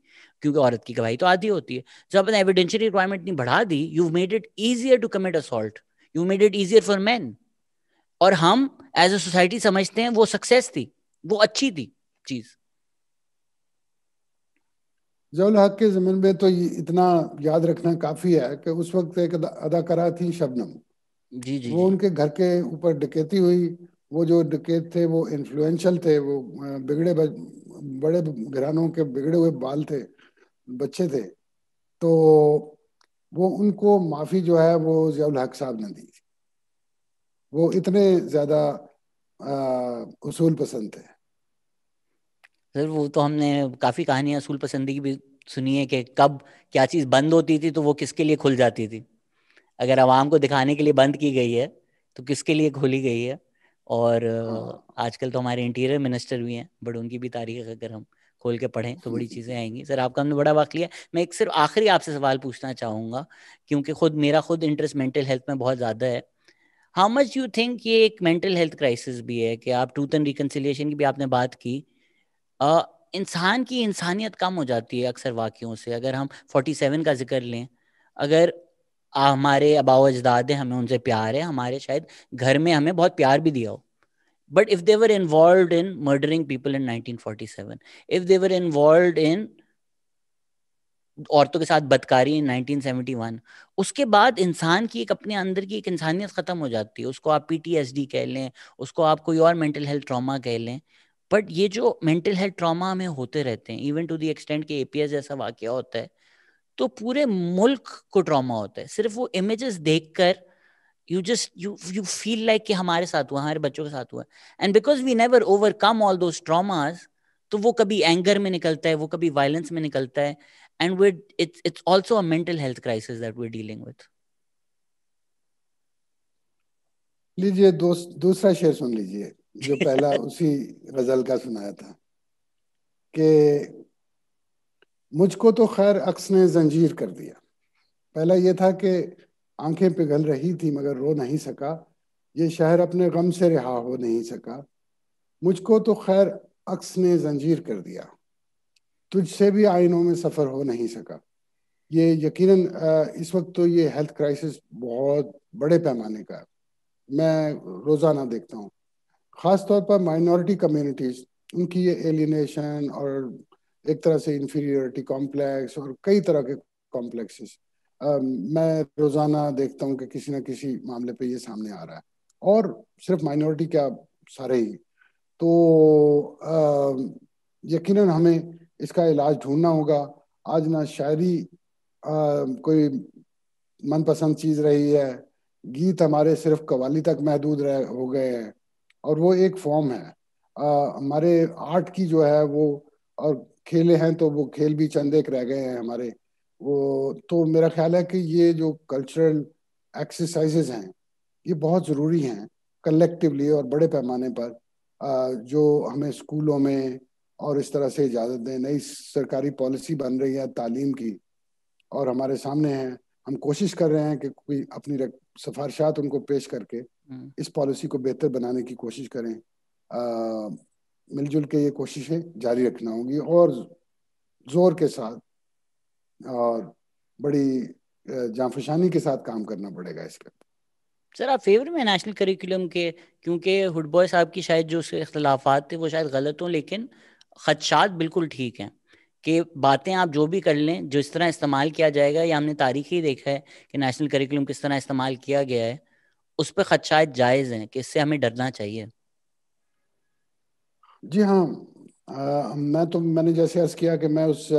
کیونکہ عورت کی گواہی تو آدھی ہوتی ہے. جب آپ نے ایویڈینشری ریکوائرمنٹ اتنی بڑھا دی, you made it easier to commit assault, you made it easier for men. اور ہم ایز اے سوسائٹی سمجھتے ہیں وہ سکسیس تھی, وہ اچھی تھی چیز. ضیاء الحق کے زمین میں تو اتنا یاد رکھنا کافی ہے کہ اس وقت ایک اداکارہ تھی شبنم, جی جی وہ جی ان کے گھر کے اوپر ڈکیتی ہوئی. وہ جو ڈکیت تھے وہ انفلوئنشل تھے, وہ بڑے گھرانوں کے بگڑے ہوئے بال تھے, بچے تھے. تو وہ ان کو معافی جو ہے وہ ضیاء الحق صاحب نے دی تھی. وہ اتنے زیادہ اصول پسند تھے. سر وہ تو ہم نے کافی کہانیاں اصول پسندی کی بھی سنی ہے کہ کب کیا چیز بند ہوتی تھی تو وہ کس کے لیے کھل جاتی تھی. اگر عوام کو دکھانے کے لیے بند کی گئی ہے تو کس کے لیے کھولی گئی ہے. اور آج کل تو ہمارے انٹیریئر منسٹر بھی ہیں, بٹ ان کی بھی تاریخ اگر ہم کھول کے پڑھیں تو بڑی چیزیں آئیں گی. سر آپ کا ہم نے بڑا واقعہ ہے. میں ایک صرف آخری آپ سے سوال پوچھنا چاہوں گا, کیونکہ میرا خود انٹرسٹ مینٹل ہیلتھ میں بہت زیادہ ہے. ہاؤ مچ یو تھنک یہ ایک مینٹل ہیلتھ کرائسس بھی ہے, کہ آپ ٹروتھ اینڈ ریکنسیلیشن کی بھی آپ نے بات کی, انسان کی انسانیت کم ہو جاتی ہے اکثر واقعوں سے. اگر ہم 47 کا ذکر لیں, اگر ہمارے آباء و اجداد ہیں, ہمیں ان سے پیار ہے, ہمارے شاید گھر میں ہمیں بہت پیار بھی دیا ہو, but if they were involved in murdering people in 1947, if they were involved in عورتوں کے ساتھ بدکاری in 1971, اس کے بعد انسان کی ایک اپنے اندر کی ایک انسانیت ختم ہو جاتی ہے. اس کو آپ PTSD کہہ لیں, اس کو آپ کوئی اور مینٹل ہیلتھ ٹراما کہہ لیں, بٹ یہ جو مینٹل ہیلتھ ٹراما ہمیں ہوتے رہتے ہیں, ایون ٹو دی ایکسٹینٹ کہ APS جیسا واقعہ ہوتا ہے تو پورے ملک کو ٹراما ہوتا ہے. صرف وہ امیجز دیکھ کر you feel like کہ ہمارے ساتھ ہوا, ہمارے بچوں کے ساتھ ہوا. And because we never overcome all those traumas, تو وہ کبھی اینگر میں نکلتا ہے, وہ کبھی وائلنس میں نکلتا ہے, and it's also a mental health crisis that we're dealing with. لیجئے دوسرا شعر سن لیجئے جو پہلا اسی غزل کا سنایا تھا, کہ مجھ کو تو خیر عکس نے زنجیر کر دیا. پہلا یہ تھا کہ آنکھیں پگھل رہی تھی مگر رو نہیں سکا, یہ شہر اپنے غم سے رہا ہو نہیں سکا. مجھ کو تو خیر عکس نے زنجیر کر دیا, تجھ سے بھی آئینوں میں سفر ہو نہیں سکا. یہ یقیناً اس وقت تو یہ ہیلتھ کرائسس بہت بڑے پیمانے کا ہے، میں روزانہ دیکھتا ہوں، خاص طور پر مائنورٹی کمیونٹیز، ان کی یہ ایلینیشن اور ایک طرح سے انفیریورٹی کمپلیکس اور کئی طرح کے کمپلیکسز میں روزانہ دیکھتا ہوں کہ کسی نہ کسی معاملے پہ یہ سامنے آ رہا ہے، اور صرف مائنورٹی کیا، سارے ہی. تو یقیناً ہمیں اس کا علاج ڈھونڈنا ہوگا. آج نہ شاعری کوئی من پسند چیز رہی ہے، گیت ہمارے صرف قوالی تک محدود ہو گئے ہیں، اور وہ ایک فارم ہے. ہمارے آرٹ کی جو ہے وہ، اور کھیلے ہیں تو وہ کھیل بھی چند ایک رہ گئے ہیں ہمارے. وہ تو میرا خیال ہے کہ یہ جو کلچرل ایکسرسائزز ہیں یہ بہت ضروری ہیں کلیکٹیولی اور بڑے پیمانے پر، جو ہمیں اسکولوں میں اور اس طرح سے اجازت دیں. نئی سرکاری پالیسی بن رہی ہے تعلیم کی اور ہمارے سامنے ہیں، ہم کوشش کر رہے ہیں کہ کوئی اپنی سفارشات ان کو پیش کر کے اس پالیسی کو بہتر بنانے کی کوشش کریں. مل جل کے یہ کوششیں جاری رکھنا ہوں گی اور زور کے ساتھ اور بڑی جانفشانی کے ساتھ کام کرنا پڑے گا اس پہ. سر آپ فیور میں نیشنل کریکولم کے؟ کیونکہ ہڈ بوائے صاحب کی شاید جو اختلافات تھے وہ شاید غلط ہوں، لیکن خدشات بالکل ٹھیک ہیں کہ باتیں آپ جو بھی کر لیں، جو اس طرح استعمال کیا جائے گا، یا ہم نے تاریخی دیکھا ہے کہ نیشنل کریکولم کس طرح استعمال کیا گیا ہے، اس پہ خدشات جائز ہیں کہ اس سے ہمیں ڈرنا چاہیے. جی ہاں، میں نے جیسے عرض کیا کہ میں اس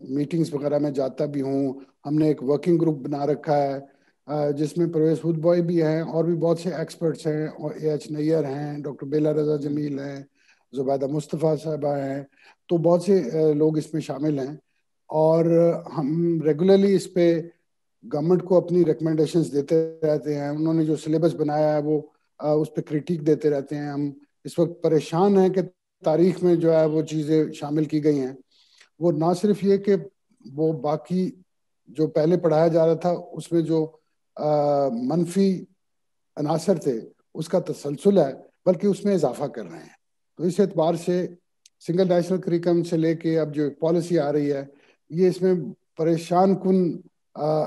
میٹنگز وغیرہ میں جاتا بھی ہوں. ہم نے ایک ورکنگ گروپ بنا رکھا ہے جس میں پرویز ہڈ بوائے بھی ہیں اور بھی بہت سے ایکسپرٹس ہیں، اور اے ایچ نیئر ہیں، ڈاکٹر بیلا رضا جمیل ہیں، زبیدہ مصطفیٰ صاحبہ ہیں. تو بہت سے لوگ اس میں شامل ہیں، اور ہم ریگولرلی اس پہ گورنمنٹ کو اپنی ریکمنڈیشنز دیتے رہتے ہیں. انہوں نے جو سلیبس بنایا ہے وہ اس پہ کریٹیک دیتے رہتے ہیں. ہم اس وقت پریشان ہیں کہ تاریخ میں جو ہے وہ چیزیں شامل کی گئی ہیں، وہ نہ صرف یہ کہ وہ باقی جو پہلے پڑھایا جا رہا تھا اس میں جو منفی عناصر تھے اس کا تسلسل ہے، بلکہ اس میں اضافہ کر رہے ہیں. تو اس اعتبار سے سنگل نیشنل کریکم سے لے کے اب جو پالیسی آ رہی ہے، یہ اس میں پریشان کن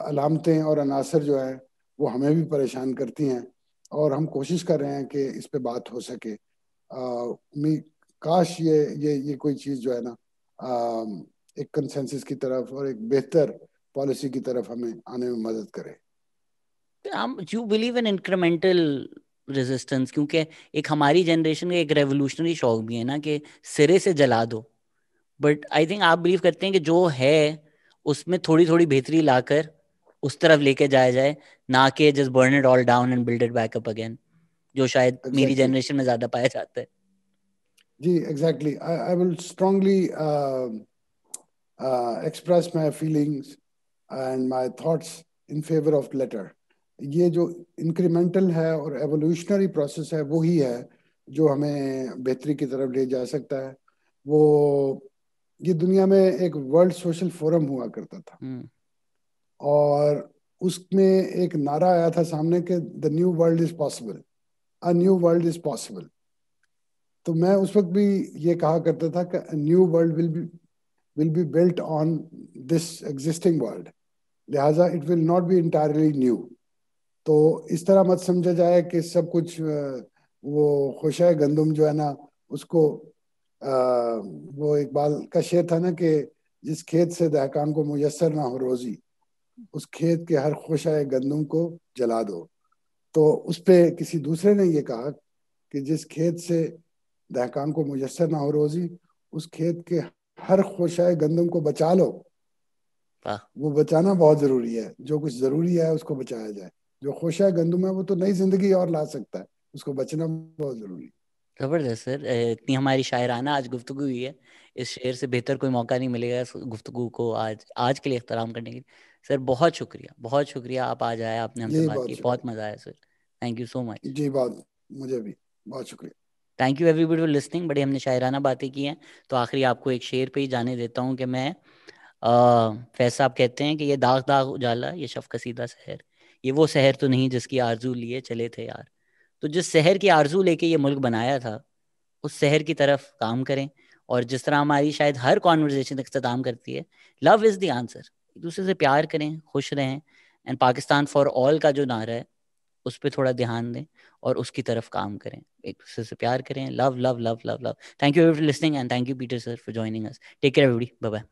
علامتیں اور عناصر جو ہیں وہ ہمیں بھی پریشان کرتی ہیں، اور ہم کوشش کر رہے ہیں کہ اس پہ بات ہو سکے. کاش یہ کوئی چیز جو ہے نا ایک کنسنسس کی طرف اور ایک بہتر پالیسی کی طرف ہمیں آنے میں مدد کرے. You believe in incremental resistance, کیونکہ ایک ہماری جنریشن کا ایک ریولوشنری شوق بھی ہے نا کہ سرے سے جلا دو، بٹ آئی تھنک آپ بلیو کرتے ہیں کہ جو ہے اس میں تھوڑی تھوڑی بہتری لا کر اس طرف لے کے جایا جائے، نہ کہ just burn it all down and build it back up again, جو شاید میری Exactly. جنریشن میں زیادہ پایا جاتا ہے. جی exactly, I will strongly express my feelings and my thoughts in favor of letter. یہ جو انکریمنٹل ہے اور ایوولوشنری پروسیس ہے وہی ہے جو ہمیں بہتری کی طرف لے جا سکتا ہے. وہ یہ دنیا میں ایک ورلڈ سوشل فورم ہوا کرتا تھا، اور اس میں ایک نعرہ آیا تھا سامنے کہ the new world is possible, a new world is possible. تو میں اس وقت بھی یہ کہا کرتا تھا کہ a new world will be built on this existing world, لہٰذا it will not be entirely new. تو اس طرح مت سمجھا جائے کہ سب کچھ وہ خوشہ گندم جو ہے نا اس کو وہ اقبال کا شعر تھا نا کہ جس کھیت سے دہقان کو میسر نہ ہو روزی، اس کھیت کے ہر خوشہ گندم کو جلا دو. تو اس پہ کسی دوسرے نے یہ کہا کہ جس کھیت سے دہقان کو میسر نہ ہو روزی، اس کھیت کے ہر خوشہ گندم کو بچا لو. وہ بچانا بہت ضروری ہے، جو کچھ ضروری ہے اس کو بچایا جائے. جو خوشہ گندم ہے وہ تو نئی زندگی اور لا سکتا ہے، اس کو بچنا بہت ضروری ہے. زبردست سر، اتنی ہماری شاعرانہ آج گفتگو ہوئی ہے، اس شعر سے بہتر کوئی موقع نہیں ملے گا اس گفتگو کو آج کے لیے احترام کرنے کے لیے. سر بہت شکریہ، بہت شکریہ، آپ آج آئے، آپ نے ہم سے جی بات بہت کی، بہت شکریہ. مزہ آیا سر. تھینک یو سو مچ. جی بہت، مجھے بھی بہت شکریہ. Thank you everybody for listening. بڑی ہم نے شاعرانہ باتیں کی ہیں، تو آخری آپ کو ایک شعر پہ ہی جانے دیتا ہوں کہ میں فیض صاحب کہتے ہیں کہ یہ داغ داغ اجالا، یہ شفقسیدہ سحر، یہ وہ سحر تو نہیں جس کی آرزو لیے چلے تھے یار. تو جس سحر کی آرزو لے کے یہ ملک بنایا تھا، اس سحر کی طرف کام کریں. اور جس طرح ہماری شاید ہر کانورزیشن اختتام کرتی ہے، لو از دی آنسر. ایک دوسرے سے پیار کریں, خوش رہیں, اینڈ پاکستان فار آل کا جو نعرہ ہے اس پہ تھوڑا دھیان دیں اور اس کی طرف کام کریں, ایک دوسرے سے پیار کریں. Love love love love love. Thank you for listening and thank you Peter sir for joining us. Take care ایوری بڈی. Bye bye.